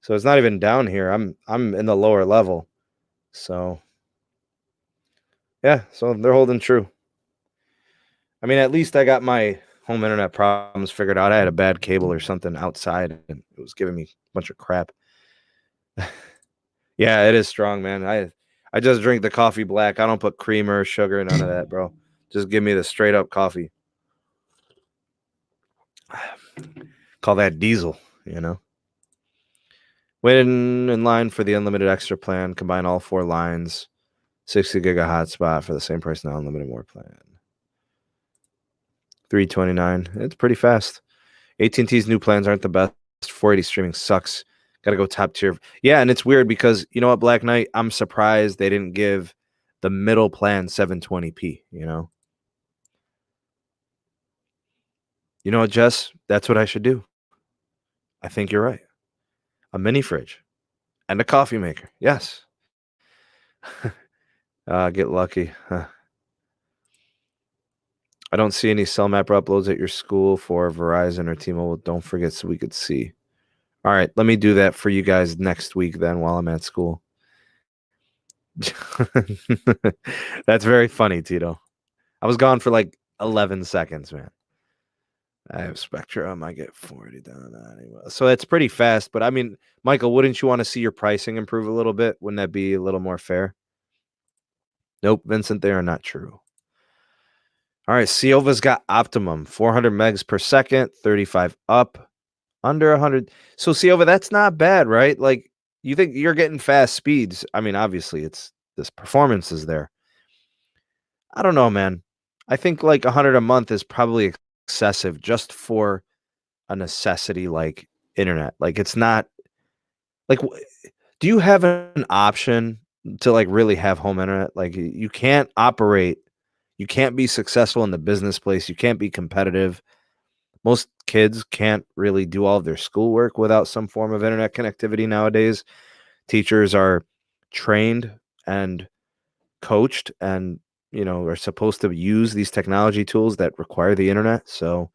So it's not even down here. I'm in the lower level. So yeah, so they're holding true. I mean, at least I got my home internet problems figured out. I had a bad cable or something outside and it was giving me a bunch of crap. Yeah, it is strong, man. I just drink the coffee black. I don't put creamer, sugar, none of that, bro. Just give me the straight up coffee. Call that diesel, Waiting in line for the unlimited extra plan. Combine all 4 lines. 60 gig of hotspot for the same price now. Unlimited more plan. $329. It's pretty fast. AT&T's new plans aren't the best. 480 streaming sucks. Got to go top tier. Yeah, and it's weird because, you know what, Black Knight? I'm surprised they didn't give the middle plan 720p, You know what, Jess? That's what I should do. I think you're right. A mini fridge and a coffee maker. Yes. Get lucky. I don't see any cell mapper uploads at your school for Verizon or T-Mobile. Don't forget so we could see. All right, let me do that for you guys next week then while I'm at school. That's very funny, Tito. I was gone for like 11 seconds, man. I have Spectrum. I get 40 down anyway. So it's pretty fast. But I mean, Michael, wouldn't you want to see your pricing improve a little bit? Wouldn't that be a little more fair? Nope, Vincent, they are not true. All right, Siova's got optimum 400 megs per second, 35 up, under 100. So Siova, that's not bad, right? Like you think you're getting fast speeds. I mean, obviously it's this performance is there. I don't know, man. I think like 100 a month is probably excessive just for a necessity like internet. Like it's not like do you have an option to like really have home internet? Like you can't operate, you can't be successful in the business place, you can't be competitive. Most kids can't really do all of their schoolwork without some form of internet connectivity nowadays. Teachers are trained and coached and are supposed to use these technology tools that require the internet. So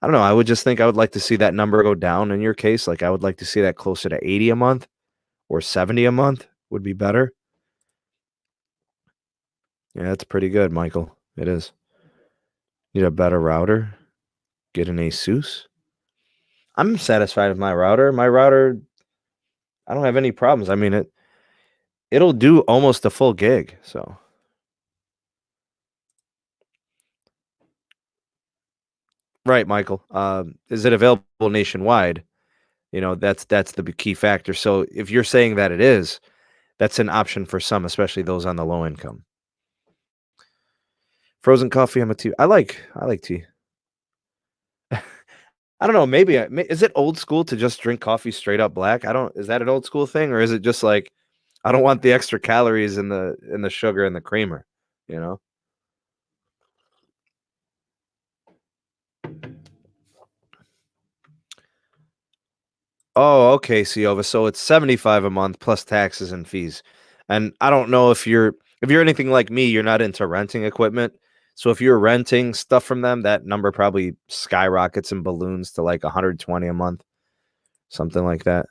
I don't know. I would just think I would like to see that number go down in your case. Like I would like to see that closer to 80 a month or 70 a month would be better. Yeah, that's pretty good, Michael. It is. Need a better router. Get an Asus. I'm satisfied with my router. My router, I don't have any problems. I mean, it'll do almost a full gig. So right, Michael. Is it available nationwide? That's the key factor. So if you're saying that it is, that's an option for some, especially those on the low income. Frozen coffee, I'm a tea. I like tea. I don't know. Maybe is it old school to just drink coffee straight up black? I don't. Is that an old school thing, or is it just like I don't want the extra calories in the sugar and the creamer? You know. Oh, okay, Siova. So it's 75 a month plus taxes and fees. And I don't know if you're anything like me, you're not into renting equipment. So if you're renting stuff from them, that number probably skyrockets and balloons to like 120 a month, something like that.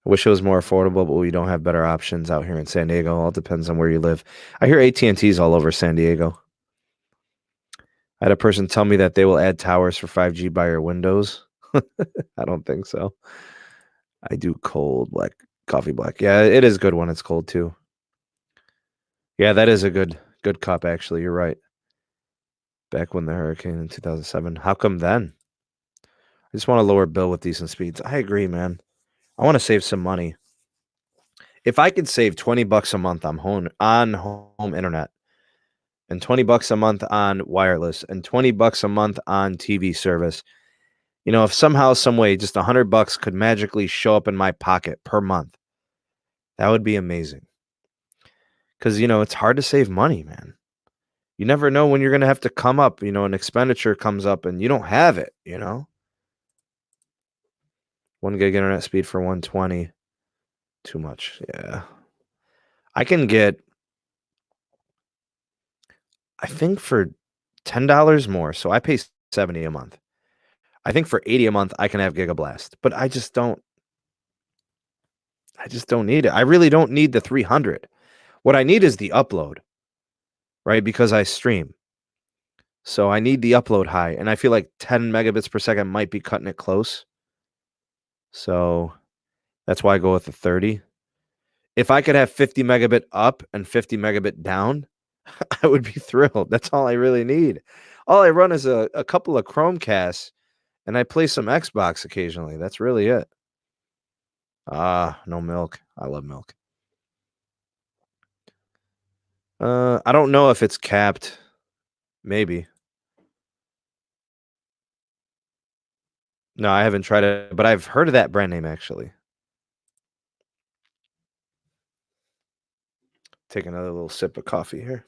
I wish it was more affordable, but we don't have better options out here in San Diego. All depends on where you live. I hear AT&T's all over San Diego. I had a person tell me that they will add towers for 5G by your windows. I don't think so. I do cold black coffee black. Yeah, it is good when it's cold too. Yeah, that is a good cup actually. You're right. Back when the hurricane in 2007. How come then? I just want a lower bill with decent speeds. I agree, man. I want to save some money. If I could save 20 bucks a month on home internet and 20 bucks a month on wireless and 20 bucks a month on TV service, if somehow some way just 100 bucks could magically show up in my pocket per month, that would be amazing. Cuz it's hard to save money, man. You never know when you're going to have to come up, an expenditure comes up and you don't have it. 1 gig internet speed for 120. Too much. Yeah. I can get, I think for $10 more. So I pay 70 a month. I think for 80 a month, I can have Gigablast, but I just don't need it. I really don't need the 300. What I need is the upload, right? Because I stream. So I need the upload high. And I feel like 10 megabits per second might be cutting it close. So that's why I go with the 30. If I could have 50 megabit up and 50 megabit down, I would be thrilled. That's all I really need. All I run is a couple of Chromecasts and I play some Xbox occasionally. That's really it. No milk. I love milk. I don't know if it's capped. Maybe. No, I haven't tried it, but I've heard of that brand name actually. Take another little sip of coffee here.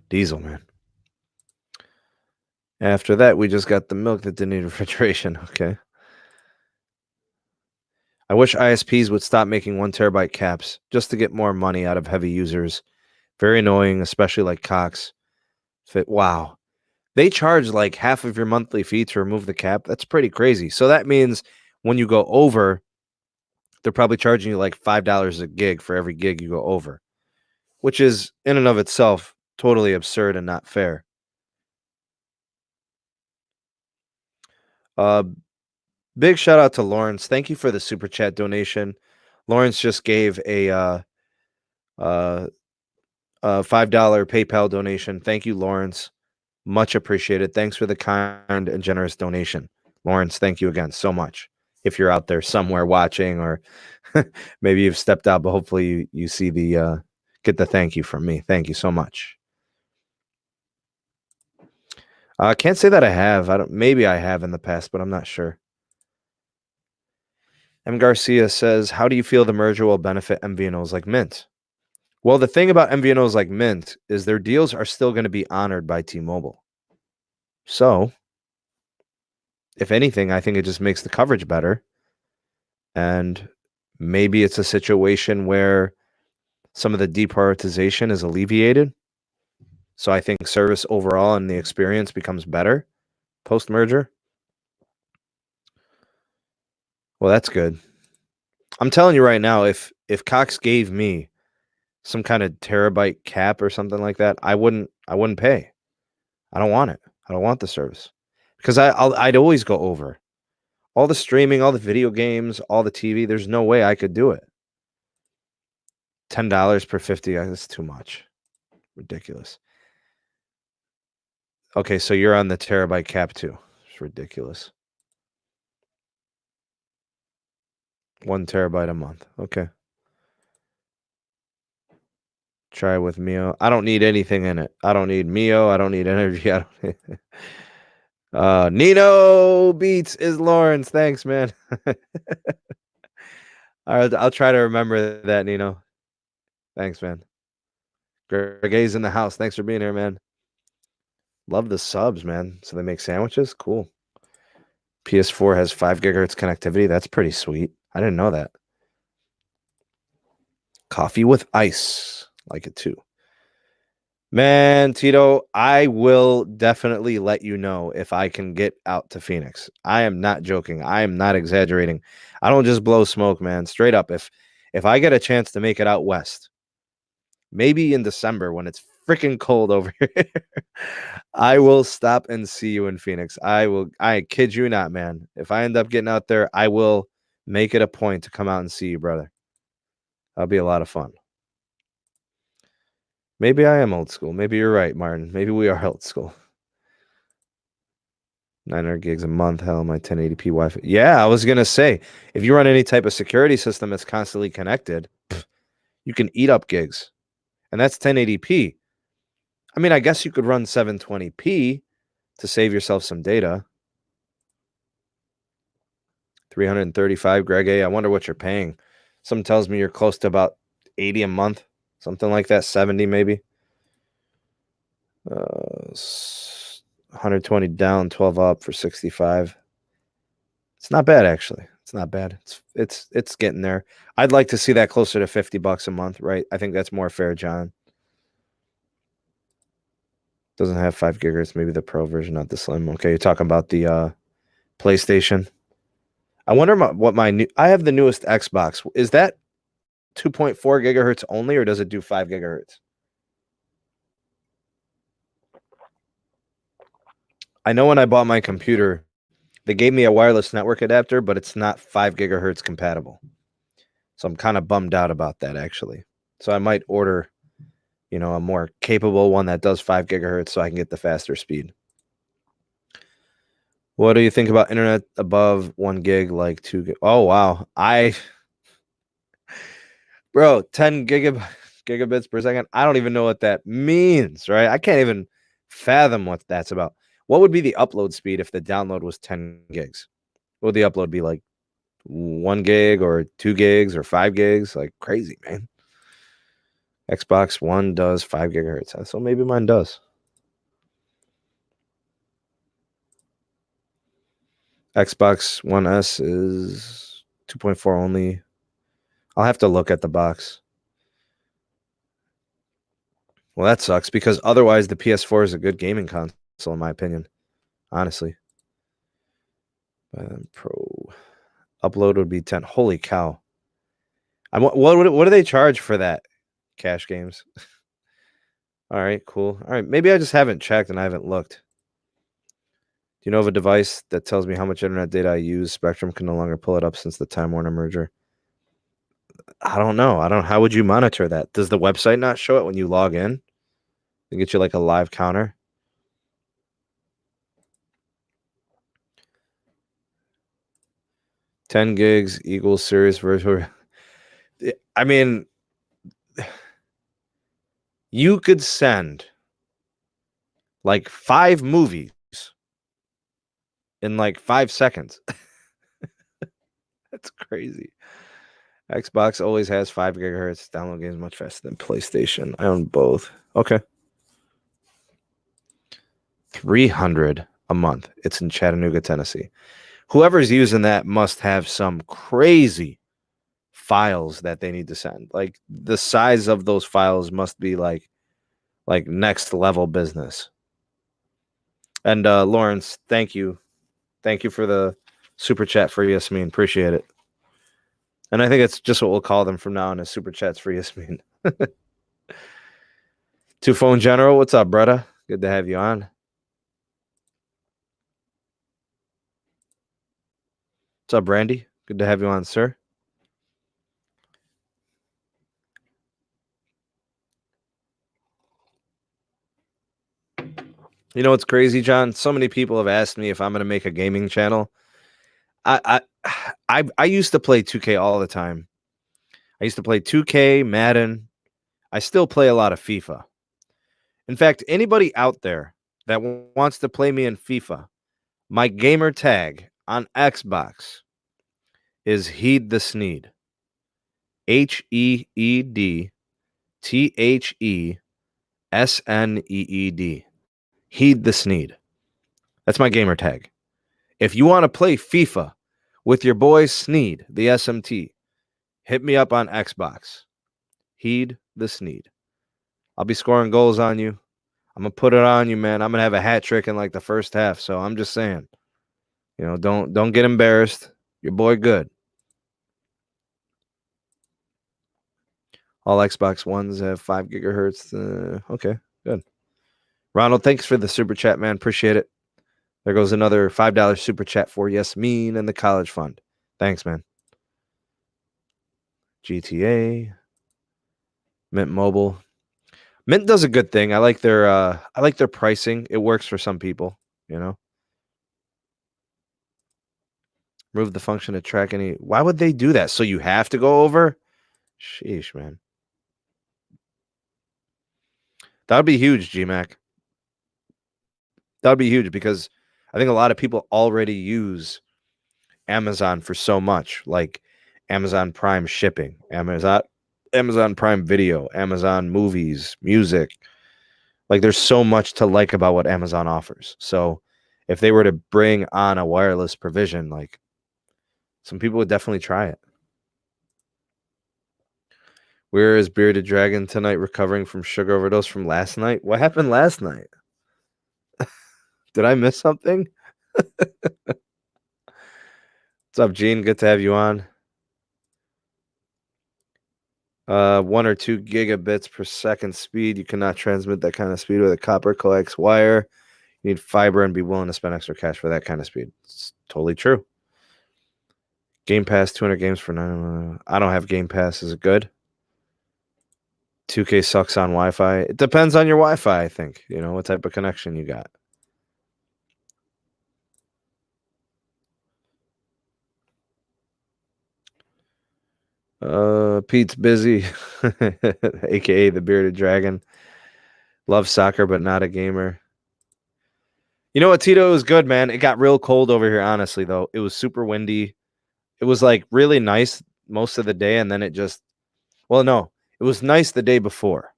Diesel, man. After that, we just got the milk that didn't need refrigeration. Okay. I wish ISPs would stop making 1 terabyte caps just to get more money out of heavy users. Very annoying, especially like Cox. Wow. They charge like half of your monthly fee to remove the cap. That's pretty crazy. So that means when you go over, they're probably charging you like $5 a gig for every gig you go over, which is in and of itself totally absurd and not fair. Big shout out to Lawrence. Thank you for the super chat donation. Lawrence just gave a $5 PayPal donation. Thank you, Lawrence. Much appreciated. Thanks for the kind and generous donation. Lawrence, thank you again so much. If you're out there somewhere watching, or maybe you've stepped out, but hopefully you see the get the thank you from me. Thank you so much. I can't say that I have. Maybe I have in the past, but I'm not sure. M. Garcia says, how do you feel the merger will benefit MVNOs like Mint? Well, the thing about MVNOs like Mint is their deals are still going to be honored by T-Mobile. So, if anything, I think it just makes the coverage better. And maybe it's a situation where some of the deprioritization is alleviated. So I think service overall and the experience becomes better post-merger. Well, that's good. I'm telling you right now, if Cox gave me some kind of terabyte cap or something like that, I wouldn't pay. I don't want it. I don't want the service because I'd always go over all the streaming, all the video games, all the TV. There's no way I could do it. $10 per 50, that's too much. Ridiculous. Okay, so you're on the terabyte cap too. It's ridiculous. 1 terabyte a month. Okay. Try with Mio. I don't need anything in it. I don't need Mio. I don't need energy. I don't Nino Beats is Lawrence. Thanks, man. All right, I'll try to remember that, Nino. Thanks, man. Greg's in the house. Thanks for being here, man. Love the subs, man. So they make sandwiches? Cool. PS4 has 5 gigahertz connectivity. That's pretty sweet. I didn't know that. Coffee with ice. Like it too. Man, Tito, I will definitely let you know if I can get out to Phoenix. I am not joking. I am not exaggerating. I don't just blow smoke, man. Straight up. If I get a chance to make it out west, maybe in December when it's freaking cold over here, I will stop and see you in Phoenix. I kid you not, man. If I end up getting out there, I will make it a point to come out and see you, brother. That'll be a lot of fun. Maybe I am old school. Maybe you're right, Martin. Maybe we are old school. 900 gigs a month. Hell, my 1080p Wi-Fi. Yeah, I was going to say, if you run any type of security system that's constantly connected, you can eat up gigs. And that's 1080p. I mean, I guess you could run 720p to save yourself some data. 335, Greg A. I wonder what you're paying. Something tells me you're close to about 80 a month. Something like that, 70 maybe. 120 down, 12 up for 65. It's not bad, actually. It's not bad. It's getting there. I'd like to see that closer to $50 a month, right? I think that's more fair, John. Doesn't have 5 gigahertz, maybe the Pro version, not the Slim. Okay, you're talking about the PlayStation. I wonder what I have the newest Xbox. Is that 2.4 gigahertz only, or does it do 5 gigahertz? I know when I bought my computer, they gave me a wireless network adapter, but it's not 5 gigahertz compatible. So I'm kind of bummed out about that, actually. So I might order, a more capable one that does 5 gigahertz so I can get the faster speed. What do you think about internet above 1 gig, like 2 gig? Oh, wow. Bro, 10 gigabits per second. I don't even know what that means, right? I can't even fathom what that's about. What would be the upload speed if the download was 10 gigs? What would the upload be, like 1 gig or 2 gigs or 5 gigs? Like crazy, man. Xbox One does 5 gigahertz. So maybe mine does. Xbox One S is 2.4 only. I'll have to look at the box. Well, that sucks because otherwise the PS4 is a good gaming console, in my opinion. Honestly. Pro. Upload would be 10. Holy cow. What do they charge for that? Cash games. All right, cool. All right, maybe I just haven't checked and I haven't looked. Do you know of a device that tells me how much internet data I use? Spectrum can no longer pull it up since the Time Warner merger. I don't know. How would you monitor that? Does the website not show it when you log in? They get you like a live counter. $10 gigs equals serious virtual. I mean, you could send like 5 movies in like 5 seconds. That's crazy. Xbox always has 5 gigahertz. Download games much faster than PlayStation. I own both. Okay. $300 a month. It's in Chattanooga, Tennessee. Whoever's using that must have some crazy files that they need to send. Like the size of those files must be like next level business. And Lawrence, thank you. Thank you for the super chat for Yasmin. Appreciate it. And I think it's just what we'll call them from now on, is super chats for Yasmin. Two Phone General, what's up, brother? Good to have you on. What's up, Brandy? Good to have you on, sir. You know what's crazy, John? So many people have asked me if I'm going to make a gaming channel. I used to play 2K all the time. I used to play 2K, Madden. I still play a lot of FIFA. In fact, anybody out there that wants to play me in FIFA, my gamer tag on Xbox is Heed the Sneed. HeedTheSneed. Heed the Sneed. That's my gamer tag. If you want to play FIFA with your boy Sneed, the SMT, hit me up on Xbox. Heed the Sneed. I'll be scoring goals on you. I'm going to put it on you, man. I'm going to have a hat trick in like the first half. So I'm just saying, you know, don't get embarrassed. Your boy good. All Xbox Ones have 5 gigahertz. Okay, good. Ronald, thanks for the super chat, man. Appreciate it. There goes another $5 super chat for Yasmin and the college fund. Thanks, man. GTA, Mint Mobile. Mint does a good thing. I like their pricing. It works for some people, you know. Remove the function to track any. Why would they do that? So you have to go over? Sheesh, man. That would be huge, GMAC. That would be huge because I think a lot of people already use Amazon for so much, like Amazon Prime shipping, Amazon Prime Video, Amazon movies, music. Like there's so much to like about what Amazon offers. So if they were to bring on a wireless provision, like some people would definitely try it. Where is Bearded Dragon tonight, recovering from sugar overdose from last night? What happened last night? Did I miss something? What's up, Gene? Good to have you on. 1 or 2 gigabits per second speed. You cannot transmit that kind of speed with a copper coax wire. You need fiber and be willing to spend extra cash for that kind of speed. It's totally true. Game Pass, 200 games for 9. I don't have Game Pass. Is it good? 2K sucks on Wi-Fi. It depends on your Wi-Fi, I think. You know, what type of connection you got. Pete's busy, aka the Bearded Dragon. Loves soccer, but not a gamer. You know what, Tito? It was good, man. It got real cold over here, honestly, though. It was super windy. It was like really nice most of the day, and then it just, well, no, it was nice the day before.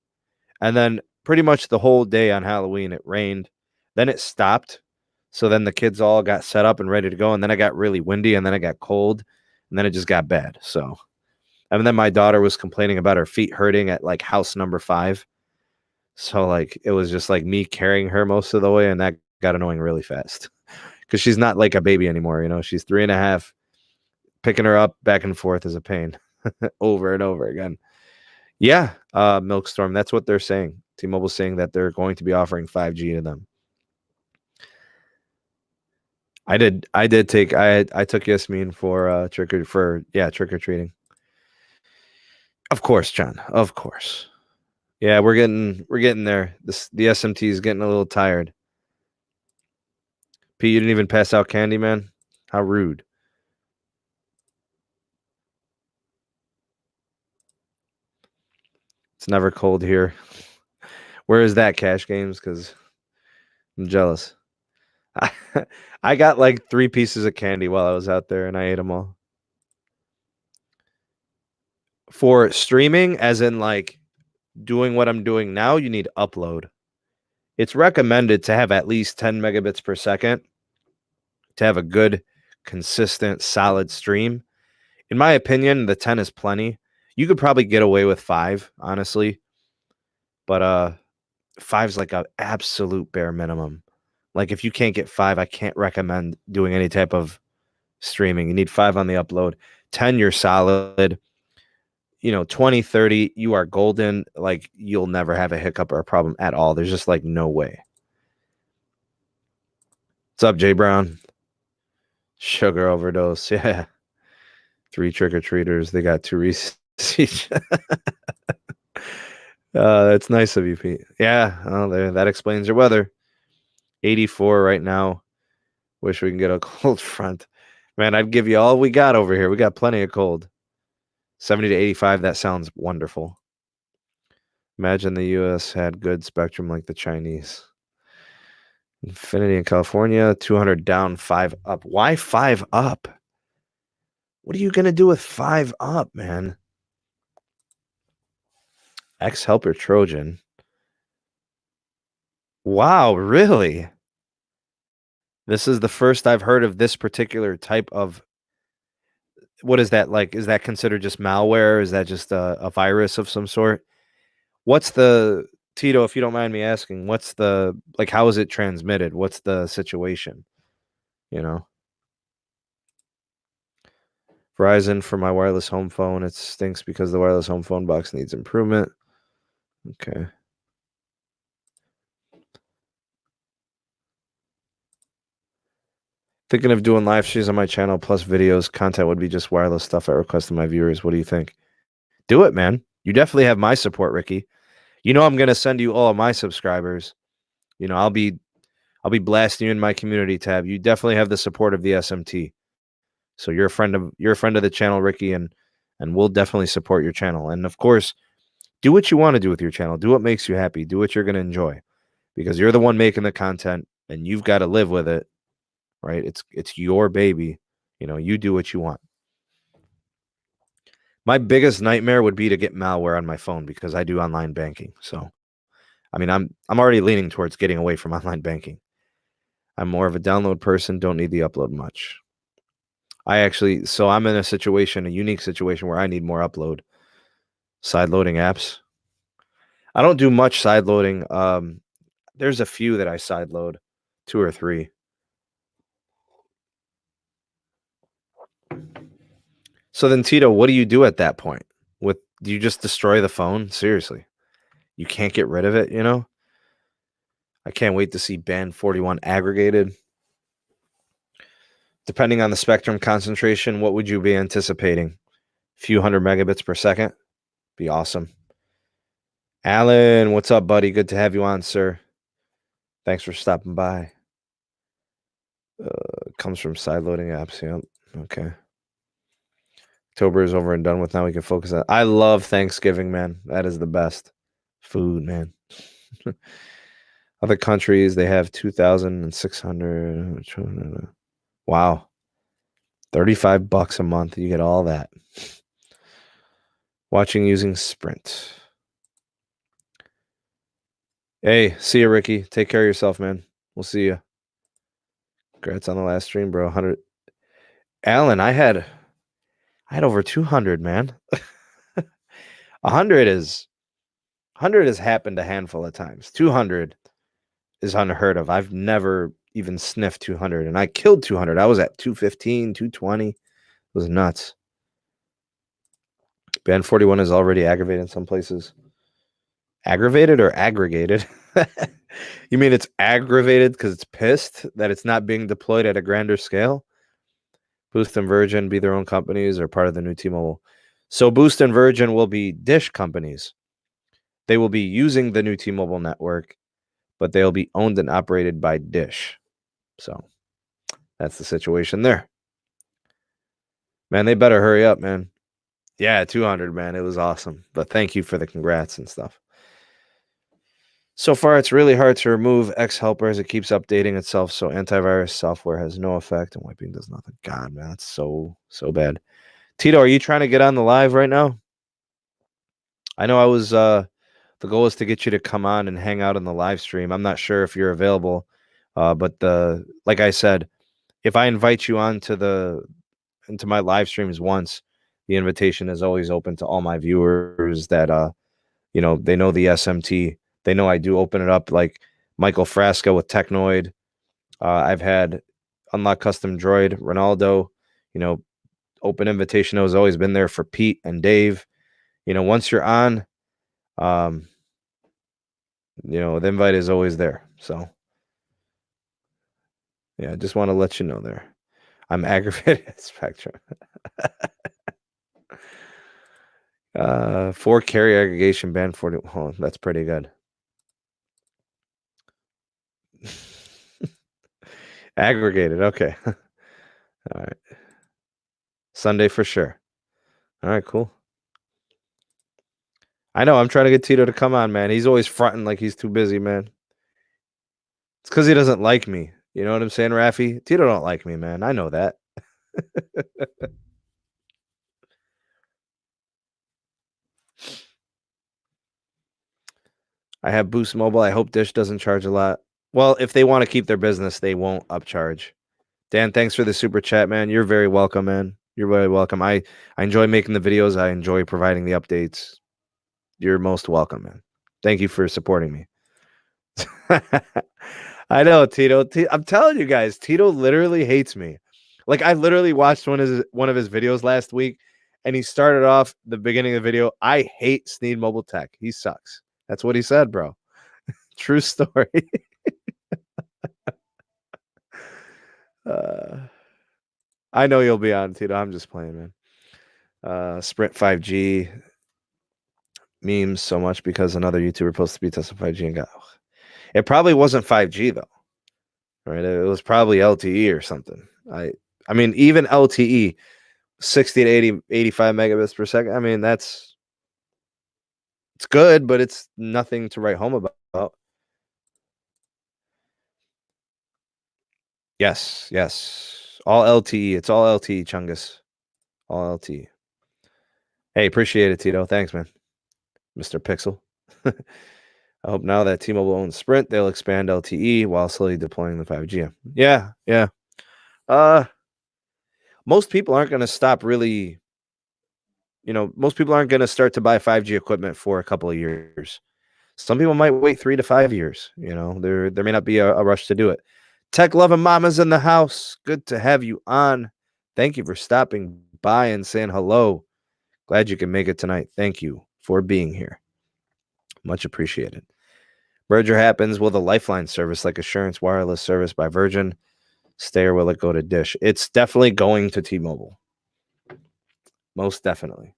And then pretty much the whole day on Halloween, it rained. Then it stopped. So then the kids all got set up and ready to go. And then it got really windy, and then it got cold, and then it just got bad. So, and then my daughter was complaining about her feet hurting at like house number 5. So like it was just like me carrying her most of the way, and that got annoying really fast because she's not like a baby anymore. You know, she's 3.5. picking her up back and forth is a pain over and over again. Yeah, Milkstorm, that's what they're saying. T-Mobile's saying that they're going to be offering 5G to them. I took Yasmin for trick or treating. Of course, John. Of course. Yeah, we're getting there. The SMT is getting a little tired. Pete, you didn't even pass out candy, man. How rude. It's never cold here. Where is that, Cash Games? Because I'm jealous. I got like 3 pieces of candy while I was out there, and I ate them all. For streaming, as in like doing what I'm doing now, you need upload. It's recommended to have at least 10 megabits per second to have a good, consistent, solid stream. In my opinion, the 10 is plenty. You could probably get away with 5, honestly. But 5's like an absolute bare minimum. Like if you can't get 5, I can't recommend doing any type of streaming. You need 5 on the upload. 10, you're solid. 20, 30, you are golden. Like you'll never have a hiccup or a problem at all. There's just like no way. What's up, Jay Brown? Sugar overdose. Yeah. 3 trick-or-treaters. They got 2 Reese's each. That's nice of you, Pete. Yeah, that explains your weather. 84 right now. Wish we can get a cold front. Man, I'd give you all we got over here. We got plenty of cold. 70 to 85, that sounds wonderful. Imagine the U.S. had good spectrum like the Chinese. Infinity in California, 200 down, 5 up. Why 5 up? What are you going to do with 5 up, man? Ex-Helper Trojan. Wow, really? This is the first I've heard of this particular type of... What is that like? Is that considered just malware? Is that just a virus of some sort? What's the... Tito, if you don't mind me asking, what's the... Like, how is it transmitted? What's the situation? Verizon for my wireless home phone. It stinks because the wireless home phone box needs improvement. Okay. Thinking of doing live streams on my channel plus videos. Content would be just wireless stuff at request of my viewers. What do you think? Do it, man. You definitely have my support, Ricky. I'm going to send you all of my subscribers. I'll be blasting you in my community tab. You definitely have the support of the SMT. So you're a friend of the channel, Ricky, and we'll definitely support your channel. And of course, do what you want to do with your channel. Do what makes you happy. Do what you're going to enjoy, because you're the one making the content and you've got to live with it, right? It's your baby. You do what you want. My biggest nightmare would be to get malware on my phone because I do online banking. So, I mean, I'm already leaning towards getting away from online banking. I'm more of a download person. Don't need the upload much. So I'm in a unique situation where I need more upload. Side loading apps. I don't do much side loading. There's a few that I side load, 2 or 3. So then, Tito, what do you do at that point? Do you just destroy the phone? Seriously, you can't get rid of it. I can't wait to see band 41 aggregated. Depending on the spectrum concentration, what would you be anticipating? A few hundred megabits per second? Be awesome. Alan, what's up, buddy? Good to have you on, sir. Thanks for stopping by. Comes from side loading apps. Yep. Okay. October is over and done with. Now we can focus on... I love Thanksgiving, man. That is the best food, man. Other countries, they have 2,600. Wow. $35 a month. You get all that. Watching using Sprint. Hey, see you, Ricky. Take care of yourself, man. We'll see you. Congrats on the last stream, bro. 100. Alan, I had over 200, man. 100 has happened a handful of times. 200 is unheard of. I've never even sniffed 200, and I killed 200. I was at 215, 220. was nuts. Band 41 is already aggravated in some places. Aggravated or aggregated? You mean it's aggravated because it's pissed that it's not being deployed at a grander scale? Boost and Virgin be their own companies or part of the new T-Mobile. So Boost and Virgin will be Dish companies. They will be using the new T-Mobile network, but they'll be owned and operated by Dish. So that's the situation there. Man, they better hurry up, man. Yeah, 200, man. It was awesome. But thank you for the congrats and stuff. So far, it's really hard to remove X Helper as it keeps updating itself, so antivirus software has no effect and wiping does nothing. God, man, that's so bad. Tito, are you trying to get on the live right now? I know I was the goal is to get you to come on and hang out on the live stream. I'm not sure if you're available, but like I said, if I invite you on into my live streams once, the invitation is always open to all my viewers that they know the SMT. They know I do open it up, like Michael Frasca with Technoid. I've had Unlock Custom Droid, Ronaldo, open invitation has always been there for Pete and Dave. Once you're on, the invite is always there. So, yeah, I just want to let you know there. I'm aggravated at Spectrum. 4 carrier aggregation band 40. Oh, that's pretty good. Aggregated. Okay. All right. Sunday for sure. All right, cool. I know. I'm trying to get Tito to come on, man. He's always fronting like he's too busy, man. It's because he doesn't like me. You know what I'm saying, Rafi? Tito don't like me, man. I know that. I have Boost Mobile. I hope Dish doesn't charge a lot. Well, if they want to keep their business, they won't upcharge. Dan, thanks for the super chat, man. You're very welcome, man. You're very welcome. I enjoy making the videos. I enjoy providing the updates. You're most welcome, man. Thank you for supporting me. I know, Tito. I'm telling you guys, Tito literally hates me. Like, I literally watched one of his videos last week, and he started off the beginning of the video, I hate Sneed Mobile Tech. He sucks. That's what he said, bro. True story. I know you'll be on, Tito. I'm just playing, man. Sprint 5G memes so much because another YouTuber posted to be tested 5G and got. It probably wasn't 5G though, right? It was probably LTE or something. I mean, even LTE, 60 to 80, 85 megabits per second. I mean, it's good, but it's nothing to write home about. Yes. All LTE. It's all LTE, Chungus. All LTE. Hey, appreciate it, Tito. Thanks, man. Mr. Pixel. I hope now that T-Mobile owns Sprint, they'll expand LTE while slowly deploying the 5G. Yeah. Most people aren't going to stop really. Most people aren't going to start to buy 5G equipment for a couple of years. Some people might wait 3 to 5 years. There may not be a rush to do it. Tech loving mamas in the house. Good to have you on. Thank you for stopping by and saying hello. Glad you can make it tonight. Thank you for being here. Much appreciated. Merger happens. Will the Lifeline service, like Assurance Wireless service by Virgin, stay or will it go to Dish? It's definitely going to T-Mobile. Most definitely.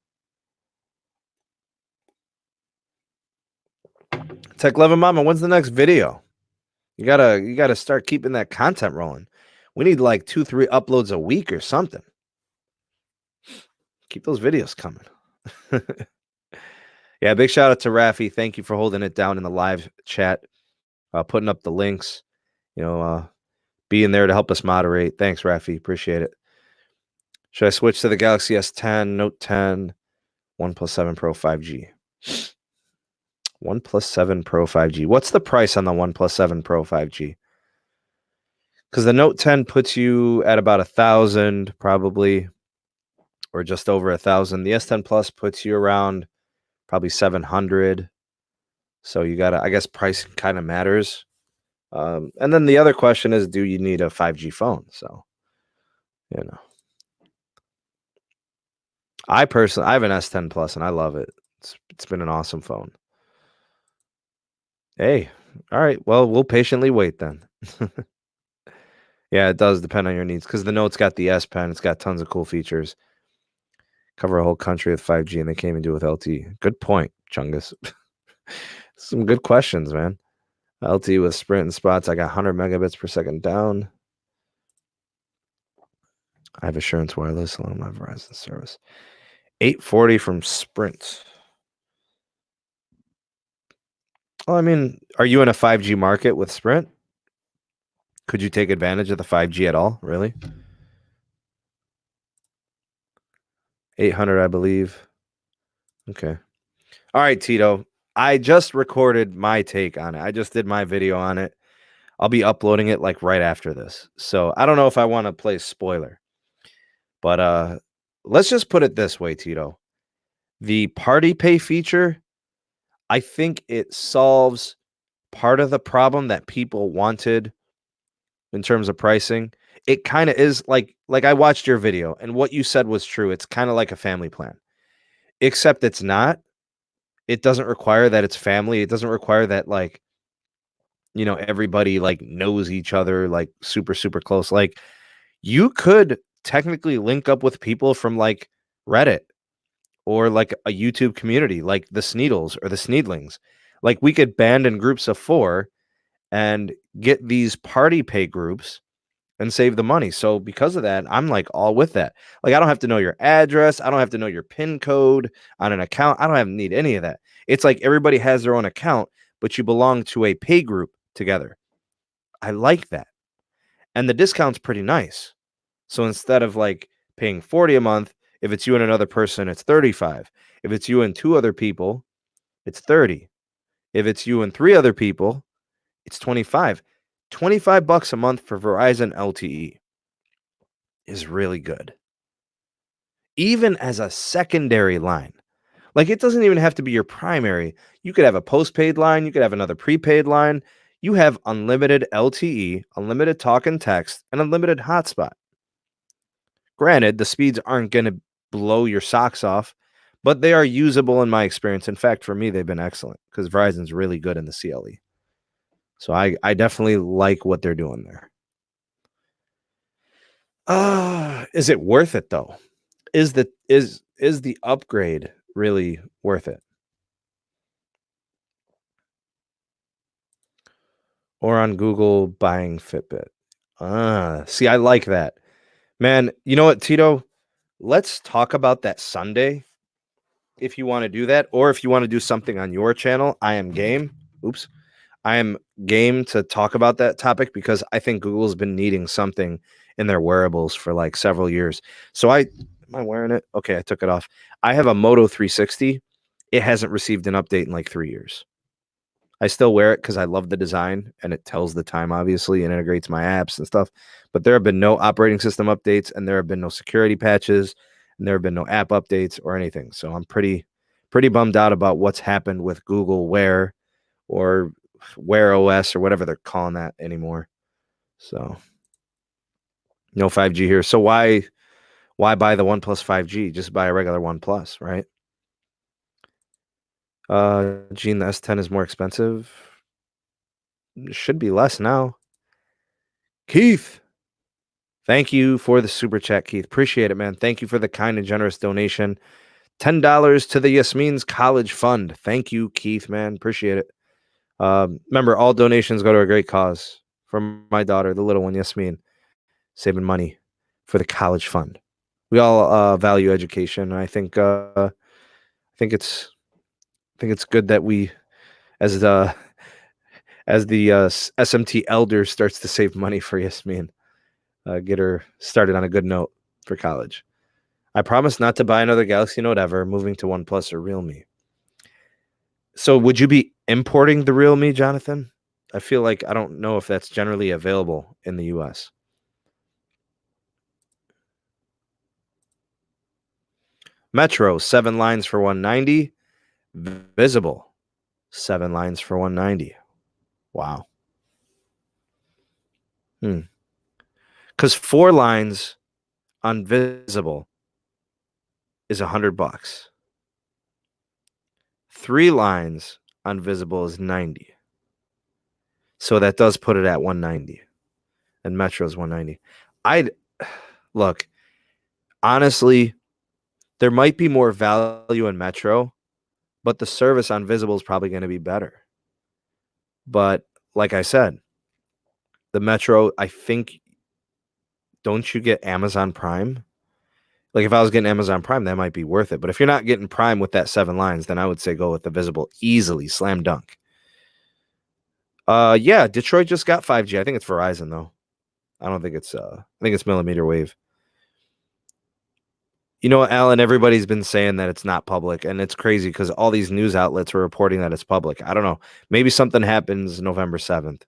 Tech loving mama, when's the next video? You gotta start keeping that content rolling. We need like 2-3 uploads a week or something. Keep those videos coming. Yeah, big shout out to Rafi. Thank you for holding it down in the live chat, putting up the links, being there to help us moderate. Thanks, Rafi. Appreciate it. Should I switch to the Galaxy S10, Note 10, OnePlus 7 Pro 5G? OnePlus 7 Pro 5G. What's the price on the OnePlus 7 Pro 5G? Because the Note 10 puts you at about 1,000 probably, or just over 1,000. The S10 Plus puts you around probably 700. So you gotta, I guess price kind of matters. And then the other question is, do you need a 5G phone? So, I have an S10 Plus and I love it. It's been an awesome phone. Hey, all right. Well, we'll patiently wait then. Yeah, it does depend on your needs because the Note's got the S Pen. It's got tons of cool features. Cover a whole country with 5G, and they can't even do it with LTE. Good point, Chungus. Some good questions, man. LTE with Sprint and spots. I got 100 megabits per second down. I have Assurance Wireless along my Verizon service. 840 from Sprint. Well, I mean, are you in a 5G market with Sprint? Could you take advantage of the 5G at all? Really? 800, I believe. Okay. All right, Tito. I just recorded my take on it. I just did my video on it. I'll be uploading it like right after this. So I don't know if I want to play spoiler. But let's just put it this way, Tito. The party pay feature, I think it solves part of the problem that people wanted in terms of pricing. It kind of is like I watched your video and what you said was true. It's kind of like a family plan. Except it's not. It doesn't require that it's family. It doesn't require that like everybody like knows each other like super super close. Like you could technically link up with people from like Reddit or like a YouTube community, like the Sneedles or the Sneedlings. Like we could band in groups of 4 and get these party pay groups and save the money. So because of that, I'm like all with that. Like I don't have to know your address. I don't have to know your PIN code on an account. I don't need any of that. It's like everybody has their own account, but you belong to a pay group together. I like that. And the discount's pretty nice. So instead of like paying 40 a month, if it's you and another person, it's 35. If it's you and 2 other people, it's 30. If it's you and 3 other people, it's 25. $25 a month for Verizon LTE is really good. Even as a secondary line. Like it doesn't even have to be your primary. You could have a postpaid line, you could have another prepaid line. You have unlimited LTE, unlimited talk and text, and unlimited hotspot. Granted, the speeds aren't going to blow your socks off, but they are usable in my experience. In fact, for me, they've been excellent because Verizon's really good in the CLE. So I definitely like what they're doing there. Is it worth it though? Is the upgrade really worth it? Or on Google buying Fitbit? See, I like that. Man, you know what, Tito? Let's talk about that Sunday if you want to do that, or if you want to do something on your channel. I am game. Oops. I am game to talk about that topic because I think Google's been needing something in their wearables for like several years. So am I wearing it? Okay, I took it off. I have a Moto 360. It hasn't received an update in like 3 years. I still wear it because I love the design and it tells the time, obviously, and integrates my apps and stuff. But there have been no operating system updates, and there have been no security patches, and there have been no app updates or anything. So I'm pretty bummed out about what's happened with Google Wear or Wear OS or whatever they're calling that anymore. So no 5G here. So why buy the OnePlus 5G? Just buy a regular OnePlus, right? Gene, the S10 is more expensive. It should be less now. Keith, thank you for the super chat, Keith. Appreciate it, man. Thank you for the kind and generous donation. $10 to the Yasmin's College Fund. Thank you, Keith, man. Appreciate it. Remember, all donations go to a great cause. For my daughter, the little one, Yasmin, saving money for the college fund. We all value education, and I think it's good that we, as the SMT elder, starts to save money for Yasmin. Get her started on a good note for college. I promise not to buy another Galaxy Note ever, moving to OnePlus or Realme. So would you be importing the Realme, Jonathan? I feel like I don't know if that's generally available in the US. Metro, 7 lines for $190. Visible, 7 lines for $190. Wow. Because 4 lines on Visible is $100. 3 lines on Visible is $90. So that does put it at $190. And Metro is $190. I'd look, honestly, there might be more value in Metro, but the service on Visible is probably going to be better. But like I said, the Metro, I think, don't you get Amazon Prime? Like if I was getting Amazon Prime, that might be worth it. But if you're not getting Prime with that 7 lines, then I would say go with the Visible easily, slam dunk. Yeah, Detroit just got 5G. I think it's Verizon though. I don't think it's I think it's millimeter wave. You know what, Alan, everybody's been saying that it's not public, and it's crazy because all these news outlets are reporting that it's public. I don't know. Maybe something happens November 7th.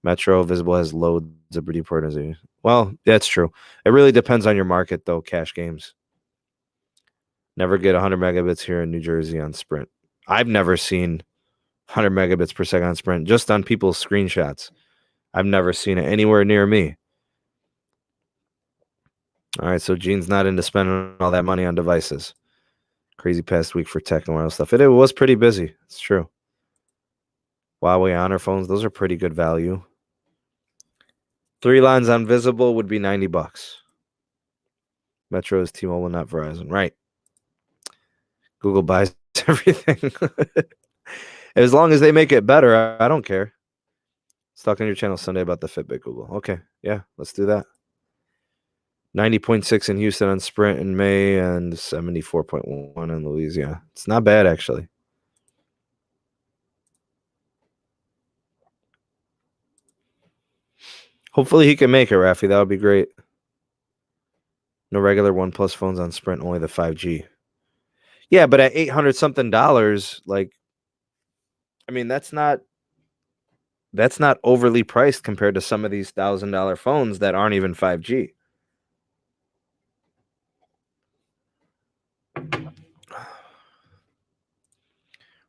Metro Visible has loads of reporters. Well, that's true. It really depends on your market, though, Cash Games. Never get 100 megabits here in New Jersey on Sprint. I've never seen 100 megabits per second on Sprint, just on people's screenshots. I've never seen it anywhere near me. All right, so Gene's not into spending all that money on devices. Crazy past week for tech and wireless stuff. It was pretty busy. It's true. Huawei Honor phones, those are pretty good value. 3 lines on Visible would be $90. Metro is T-Mobile, not Verizon. Right. Google buys everything. As long as they make it better, I don't care. Let's talk on your channel Sunday about the Fitbit Google. Okay, yeah, let's do that. 90.6 in Houston on Sprint in May and 74.1 in Louisiana. It's not bad, actually. Hopefully he can make it, Rafi. That would be great. No regular OnePlus phones on Sprint, only the 5G. Yeah, but at $800-something, like, I mean, that's not overly priced compared to some of these $1,000 phones that aren't even 5G.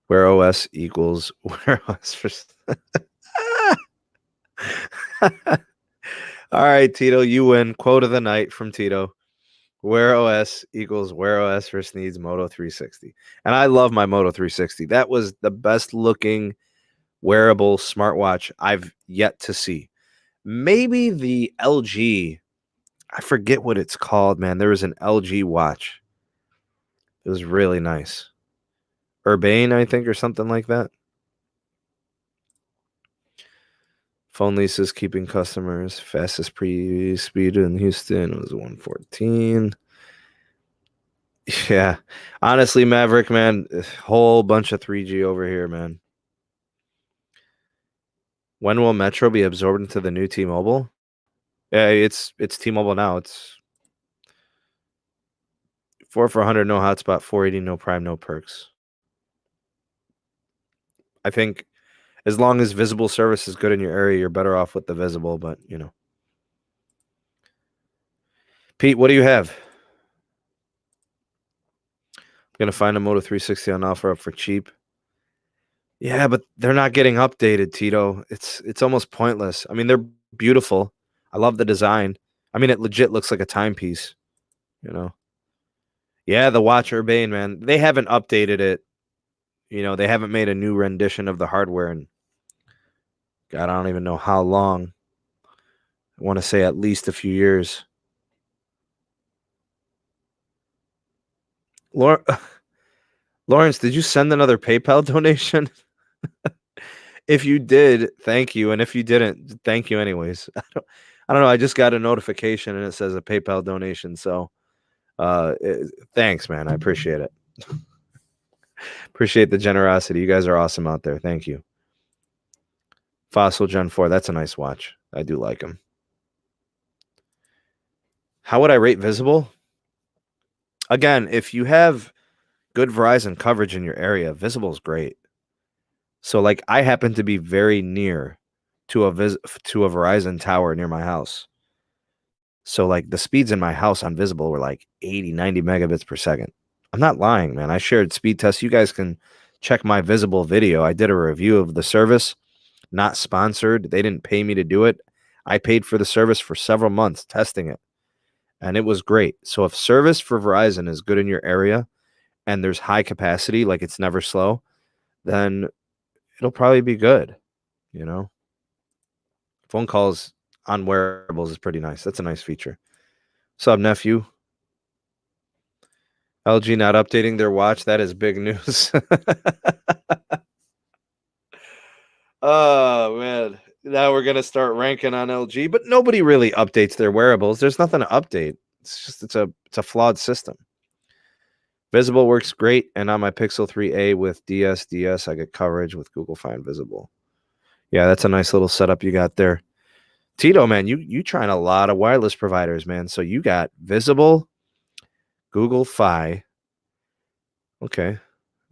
Wear OS equals Wear OS for... All right, Tito, you win. Quote of the night from Tito. Wear OS equals Wear OS for Sneed's Moto 360. And I love my Moto 360. That was the best looking wearable smartwatch I've yet to see. Maybe the LG, I forget what it's called, man. There was an LG watch. It was really nice. Urbane, I think, or something like that. Phone leases keeping customers. Fastest speed in Houston was 114. Yeah. Honestly, Maverick, man, a whole bunch of 3G over here, man. When will Metro be absorbed into the new T-Mobile? Yeah, it's T-Mobile now. It's 4 for 100, no hotspot, 480, no prime, no perks. I think as long as Visible service is good in your area, you're better off with the Visible, but, you know. Pete, what do you have? I'm going to find a Moto 360 on offer up for cheap. Yeah, but they're not getting updated, Tito. It's almost pointless. I mean, they're beautiful. I love the design. I mean, it legit looks like a timepiece, you know. Yeah, the watch Urbane, man. They haven't updated it. You know, they haven't made a new rendition of the hardware in, God, I don't even know how long. I want to say at least a few years. Lawrence, did you send another PayPal donation? If you did, thank you. And if you didn't, thank you anyways. I don't know. I just got a notification and it says a PayPal donation. So thanks, man. I appreciate it. Appreciate the generosity. You guys are awesome out there. Thank you. Fossil Gen 4. That's a nice watch. I do like them. How would I rate Visible? Again, if you have good Verizon coverage in your area, Visible is great. So, like, I happen to be very near to a Verizon tower near my house. So, like, the speeds in my house on Visible were like 80, 90 megabits per second. I'm not lying, man. I shared speed tests. You guys can check my Visible video. I did a review of the service, not sponsored. They didn't pay me to do it. I paid for the service for several months testing it. and it was great. So if service for Verizon is good in your area and there's high capacity, like it's never slow, then it'll probably be good, you know? Phone calls on wearables is pretty nice. That's a nice feature. What's up, nephew? LG not updating their watch. That is big news. Oh, man. Now we're going to start ranking on LG, but nobody really updates their wearables. There's nothing to update. It's a flawed system. Visible works great, and on my Pixel 3a with DS, I get coverage with Google Find Visible. Yeah, that's a nice little setup you got there. Tito, man, you trying a lot of wireless providers, man. So you got Visible, Google Fi. Okay,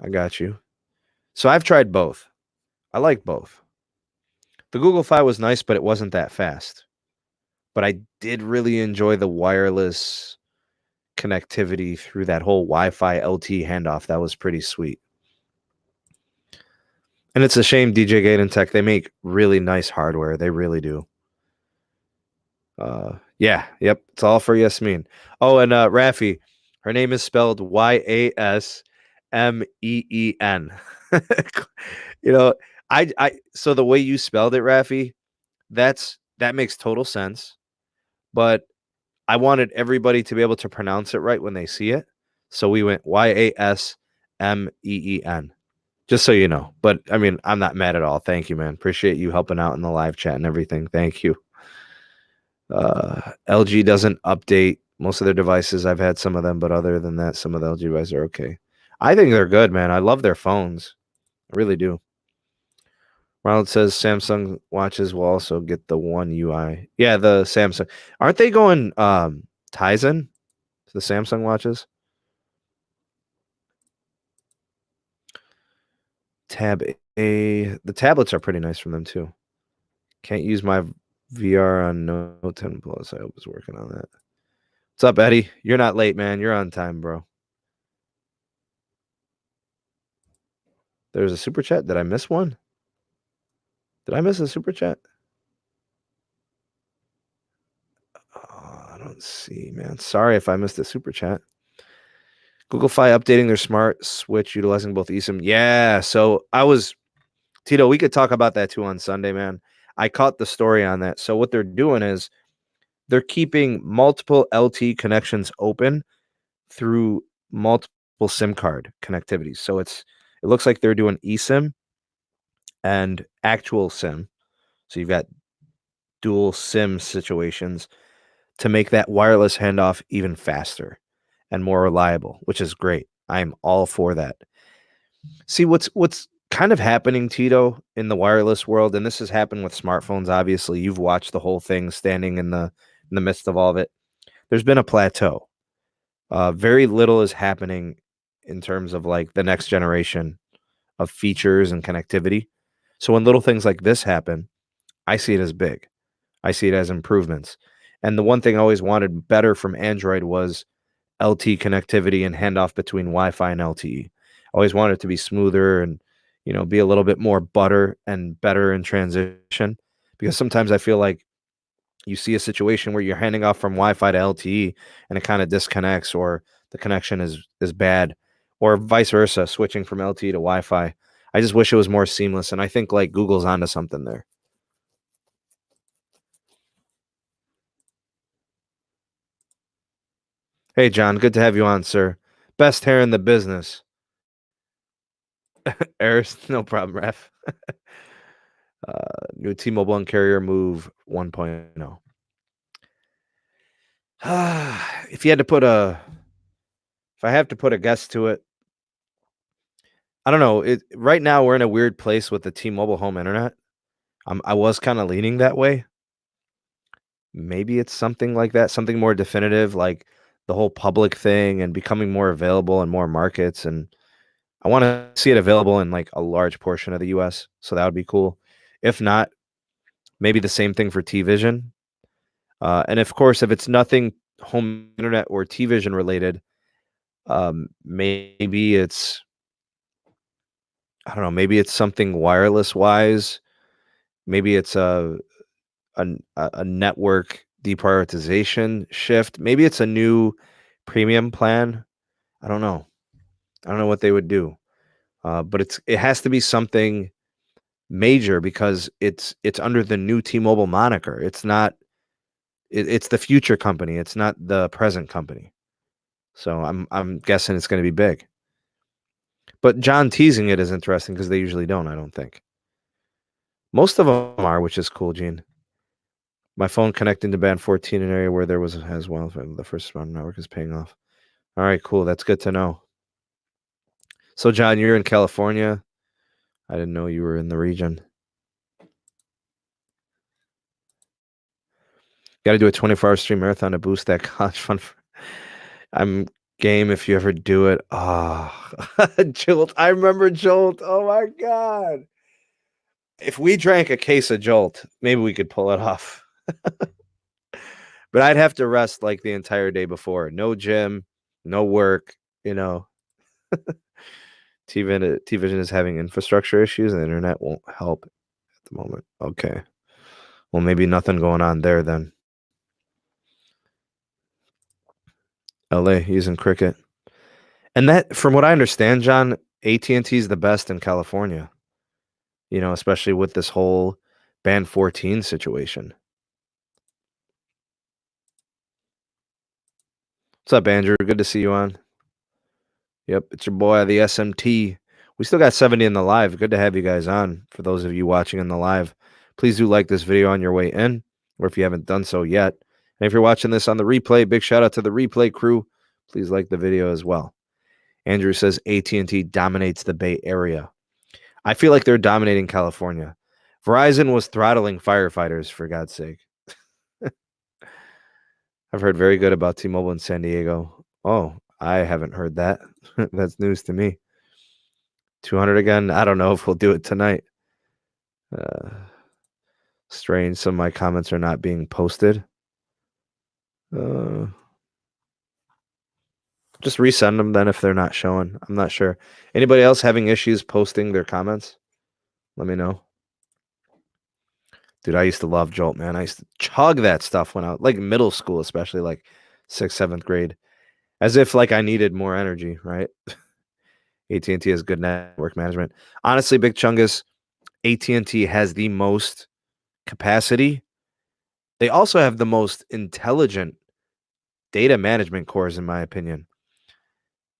I got you. So I've tried both. I like both. The Google Fi was nice, but it wasn't that fast. But I did really enjoy the wireless connectivity through that whole Wi-Fi LTE handoff. That was pretty sweet. And it's a shame DJ Gate and Tech, they make really nice hardware. They really do. Yeah, yep. It's all for Yasmin. Oh, and Rafi, her name is spelled Yasmeen. You know, so the way you spelled it, Rafi, that makes total sense. But I wanted everybody to be able to pronounce it right when they see it. So we went Yasmeen. Just so you know. But I mean, I'm not mad at all. Thank you, man. Appreciate you helping out in the live chat and everything. Thank you. LG doesn't update most of their devices. I've had some of them, but other than that, some of the LG devices are okay. I think they're good, man. I love their phones. I really do. Ronald says Samsung watches will also get the One UI. Yeah, the Samsung. Aren't they going Tizen to the Samsung watches? Tab A. The tablets are pretty nice from them too. Can't use my VR on Note 10 Plus. I was working on that. What's up, Eddie? You're not late, man. You're on time, bro. There's a super chat. Did I miss one? Did I miss a super chat? Oh, I don't see, man. Sorry if I missed a super chat. Google Fi updating their smart switch utilizing both eSIM. Yeah, so Tito, we could talk about that too on Sunday, man. I caught the story on that. So what they're doing is they're keeping multiple LTE connections open through multiple SIM card connectivity. So it looks like they're doing eSIM and actual SIM. So you've got dual SIM situations to make that wireless handoff even faster and more reliable, which is great. I'm all for that. See, what's kind of happening, Tito, in the wireless world, and this has happened with smartphones, obviously. You've watched the whole thing standing in the midst of all of it. There's been a plateau. Very little is happening in terms of like the next generation of features and connectivity. So when little things like this happen, I see it as big. I see it as improvements. And the one thing I always wanted better from Android was LTE connectivity and handoff between Wi-Fi and LTE. I always wanted it to be smoother and, be a little bit more butter and better in transition. Because sometimes I feel like you see a situation where you're handing off from Wi-Fi to LTE and it kind of disconnects, or the connection is bad, or vice versa, switching from LTE to Wi-Fi. I just wish it was more seamless, and I think like Google's onto something there. Hey, John, good to have you on, sir. Best hair in the business. Eris, no problem, ref. New T-Mobile and carrier move 1.0. If I have to put a guess to it, I don't know. Right now we're in a weird place with the T-Mobile home internet. I was kind of leaning that way. Maybe it's something like that, something more definitive, like the whole public thing and becoming more available in more markets. And I want to see it available in like a large portion of the US. So that would be cool. If not, maybe the same thing for T-Vision. And of course, if it's nothing home internet or T-Vision related, maybe it's, I don't know, maybe it's something wireless wise. Maybe it's a network deprioritization shift. Maybe it's a new premium plan. I don't know. I don't know what they would do. But it has to be something major because it's under the new T-Mobile moniker. It's not it's the future company. It's not the present company. So I'm guessing it's going to be big. But John teasing it is interesting because they usually don't, I don't think. Most of them are, which is cool, Gene. My phone connecting to band 14, an area where there was as well. The first responder network is paying off. All right, cool. That's good to know. So, John, you're in California. I didn't know you were in the region. Got to do a 24-hour stream marathon to boost that college fund. I'm game if you ever do it. Oh, Jolt. I remember Jolt. Oh, my God. If we drank a case of Jolt, maybe we could pull it off. But I'd have to rest like the entire day before. No gym, no work, you know. T-Vision is having infrastructure issues and the internet won't help at the moment. Okay. Well, maybe nothing going on there then. LA using Cricket. And that, from what I understand, John, AT&T is the best in California. You know, especially with this whole Band 14 situation. What's up, Andrew? Good to see you on. Yep, it's your boy, the SMT. We still got 70 in the live. Good to have you guys on. For those of you watching in the live, please do like this video on your way in, or if you haven't done so yet. And if you're watching this on the replay, big shout out to the replay crew. Please like the video as well. Andrew says AT&T dominates the Bay Area. I feel like they're dominating California. Verizon was throttling firefighters, for God's sake. I've heard very good about T-Mobile in San Diego. Oh, I haven't heard that. That's news to me. 200 again? I don't know if we'll do it tonight. Strange. Some of my comments are not being posted. Just resend them then if they're not showing. I'm not sure. Anybody else having issues posting their comments? Let me know. Dude, I used to love Jolt, man. I used to chug that stuff when I was like middle school, especially like 6th, 7th grade. As if like I needed more energy, right? AT&T has good network management. Honestly, Big Chungus, AT&T has the most capacity. They also have the most intelligent data management cores, in my opinion.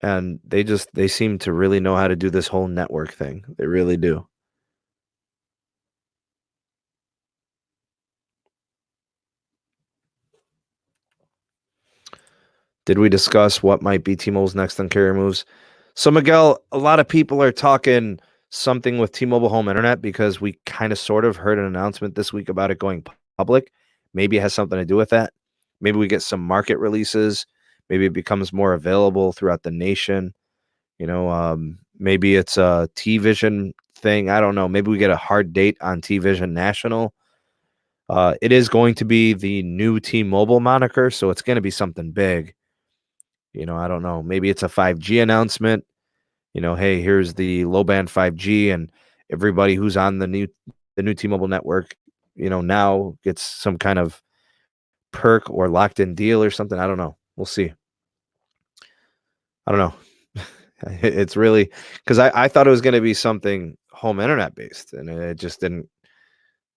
And they seem to really know how to do this whole network thing. They really do. Did we discuss what might be T-Mobile's next on carrier moves? So, Miguel, a lot of people are talking something with T-Mobile home internet because we kind of sort of heard an announcement this week about it going public. Maybe it has something to do with that. Maybe we get some market releases. Maybe it becomes more available throughout the nation. You know, maybe it's a T-Vision thing. I don't know. Maybe we get a hard date on T-Vision National. It is going to be the new T-Mobile moniker, so it's going to be something big. You know, I don't know. Maybe it's a 5G announcement. You know, hey, here's the low band 5G, and everybody who's on the new T-Mobile network, you know, now gets some kind of perk or locked in deal or something. I don't know. We'll see. I don't know. It's really because I thought it was going to be something home internet based, and it just didn't.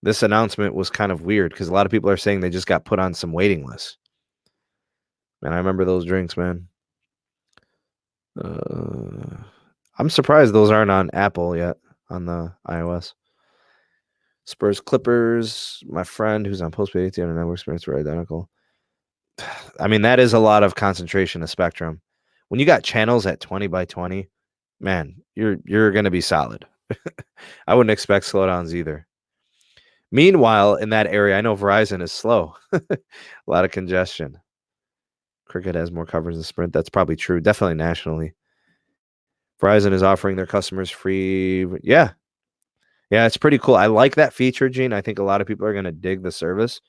This announcement was kind of weird because a lot of people are saying they just got put on some waiting lists. Man, I remember those drinks, man. I'm surprised those aren't on Apple yet on the iOS. Spurs Clippers, my friend who's on postpaid AT&T network experience were identical. I mean, that is a lot of concentration of spectrum. When you got channels at 20 by 20, man, you're going to be solid. I wouldn't expect slowdowns either. Meanwhile, in that area, I know Verizon is slow. A lot of congestion. Cricket has more coverage than Sprint. That's probably true. Definitely nationally. Verizon is offering their customers free. Yeah. Yeah, it's pretty cool. I like that feature, Gene. I think a lot of people are going to dig the service.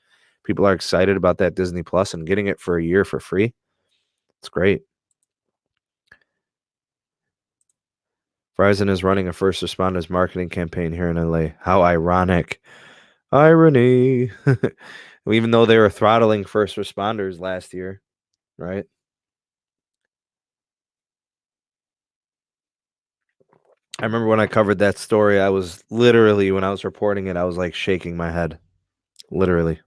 People are excited about that Disney Plus and getting it for a year for free. It's great. Verizon is running a first responders marketing campaign here in LA. How ironic. Irony. Even though they were throttling first responders last year, right? I remember when I covered that story, I was literally, when I was reporting it, I was like shaking my head. Literally.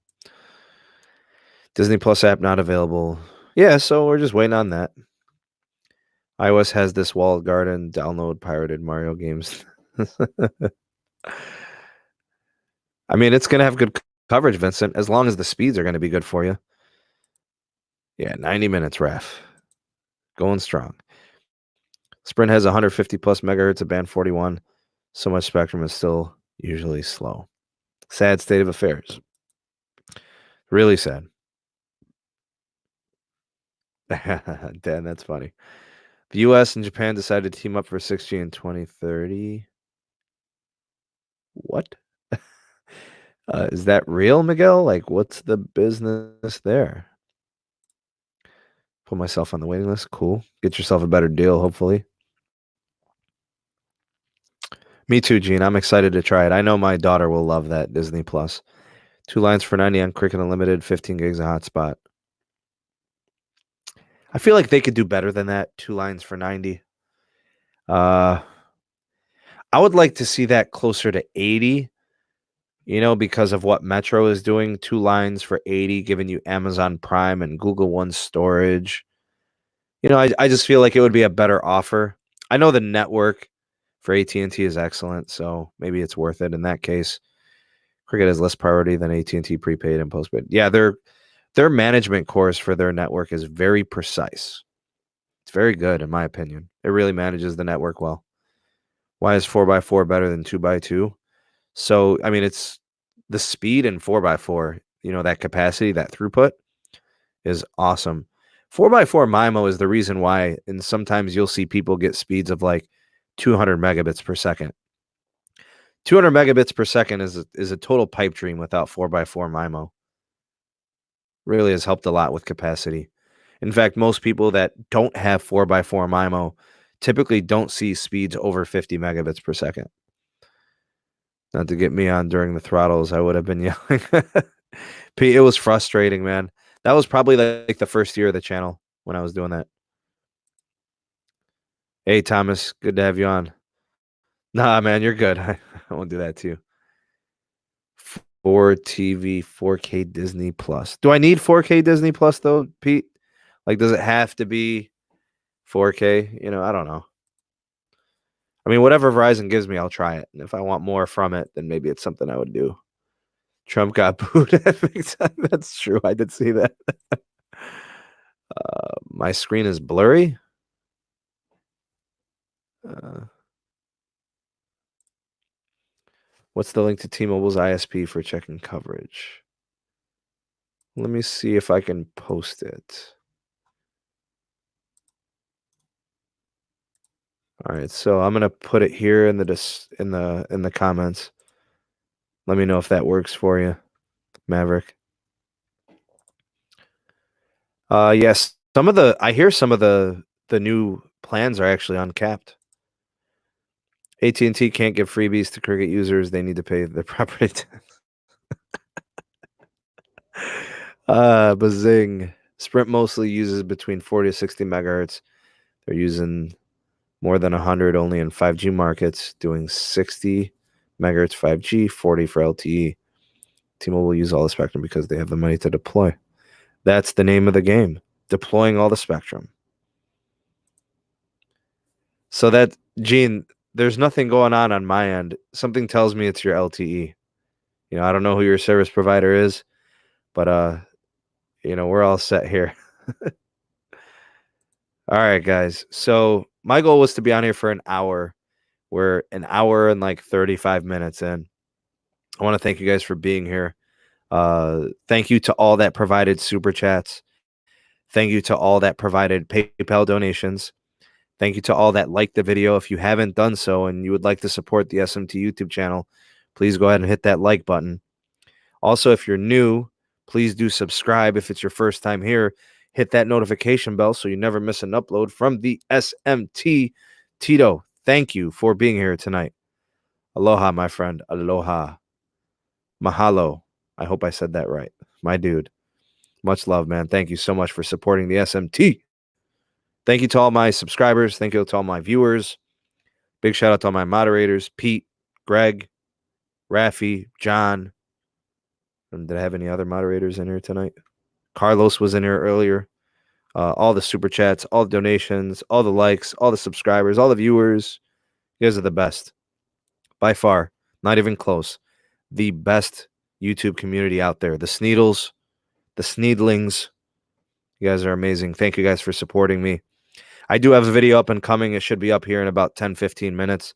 Disney Plus app not available. Yeah, so we're just waiting on that. iOS has this walled garden, download pirated Mario games. I mean, it's going to have good coverage, Vincent, as long as the speeds are going to be good for you. Yeah, 90 minutes, ref. Going strong. Sprint has 150 plus megahertz of band 41. So much spectrum is still usually slow. Sad state of affairs. Really sad. Dan, that's funny. The US and Japan decided to team up for 6G in 2030. What? Is that real, Miguel? Like, what's the business there? Put myself on the waiting list. Cool. Get yourself a better deal, hopefully. Me too, Gene. I'm excited to try it. I know my daughter will love that Disney Plus. 2 lines for 90 on Cricket Unlimited, 15 gigs of hotspot. I feel like they could do better than that. 2 lines for 90. I would like to see that closer to 80, because of what Metro is doing. 2 lines for 80, giving you Amazon Prime and Google One storage. I just feel like it would be a better offer. I know the network for AT&T is excellent, so maybe it's worth it in that case. Cricket has less priority than AT&T prepaid and postpaid. Yeah, their management course for their network is very precise. It's very good, in my opinion. It really manages the network well. Why is 4x4 better than 2x2? So, I mean, it's the speed in 4x4, that capacity, that throughput is awesome. 4x4 MIMO is the reason why, and sometimes you'll see people get speeds of like 200 megabits per second. 200 megabits per second is a total pipe dream without 4x4 MIMO. Really has helped a lot with capacity. In fact, most people that don't have 4x4 MIMO typically don't see speeds over 50 megabits per second. Not to get me on during the throttles, I would have been yelling. Pete, it was frustrating, man. That was probably like the first year of the channel when I was doing that. Hey, Thomas, good to have you on. Nah, man, you're good. I won't do that to you. 4TV, 4K Disney Plus. Do I need 4K Disney Plus though, Pete? Like, does it have to be 4K? I don't know. I mean, whatever Verizon gives me, I'll try it. And if I want more from it, then maybe it's something I would do. Trump got booed at big time. That's true. I did see that. My screen is blurry. What's the link to T-Mobile's ISP for checking coverage? Let me see if I can post it. All right, so I'm gonna put it here in the comments. Let me know if that works for you, Maverick. Yes, I hear some of the new plans are actually uncapped. AT&T can't give freebies to Cricket users; they need to pay their property tax. Bazing. Sprint mostly uses between 40 to 60 megahertz. They're using more than 100 only in 5G markets, doing 60 megahertz 5G, 40 for LTE. T-Mobile will use all the spectrum because they have the money to deploy. That's the name of the game, deploying all the spectrum. So that, Gene, there's nothing going on my end. Something tells me it's your LTE. I don't know who your service provider is, but we're all set here. All right, guys. So my goal was to be on here for an hour. We're an hour and like 35 minutes in. I want to thank you guys for being here. Thank you to all that provided super chats. Thank you to all that provided PayPal donations. Thank you to all that liked the video. If you haven't done so and you would like to support the SMT YouTube channel, please go ahead and hit that like button. Also, if you're new, please do subscribe. If it's your first time here, hit that notification bell so you never miss an upload from the SMT. Tito, thank you for being here tonight. Aloha, my friend. Aloha. Mahalo. I hope I said that right. my dude. Much love, man. Thank you so much for supporting the SMT. Thank you to all my subscribers. Thank you to all my viewers. Big shout out to all my moderators, Pete, Greg, Rafi, John. And did I have any other moderators in here tonight? Carlos was in here earlier. All the super chats, all the donations, all the likes, all the subscribers, all the viewers. You guys are the best. By far. Not even close. The best YouTube community out there. The Sneedles, the Sneedlings. You guys are amazing. Thank you guys for supporting me. I do have a video up and coming. It should be up here in about 10, 15 minutes.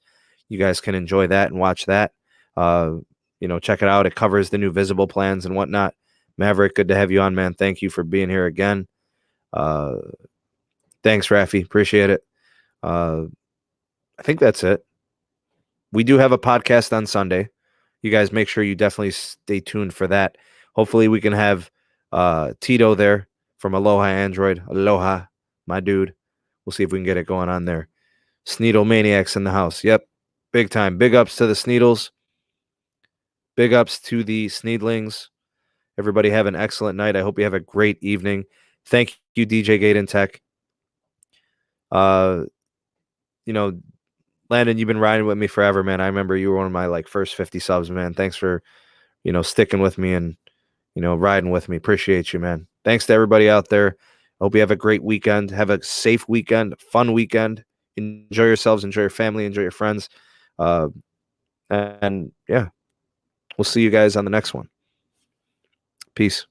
You guys can enjoy that and watch that. Check it out. It covers the new visible plans and whatnot. Maverick, good to have you on, man. Thank you for being here again. Thanks, Rafi. Appreciate it. I think that's it. We do have a podcast on Sunday. You guys make sure you definitely stay tuned for that. Hopefully we can have Tito there from Aloha Android. Aloha, my dude. We'll see if we can get it going on there. Sneedle Maniacs in the house. Yep. Big time. Big ups to the Sneedles. Big ups to the Sneedlings. Everybody have an excellent night. I hope you have a great evening. Thank you, DJ Gaten Tech. Landon, you've been riding with me forever, man. I remember you were one of my first 50 subs, man. Thanks for, sticking with me and, riding with me. Appreciate you, man. Thanks to everybody out there. Hope you have a great weekend. Have a safe weekend, fun weekend. Enjoy yourselves, enjoy your family, enjoy your friends. And yeah, we'll see you guys on the next one. Peace.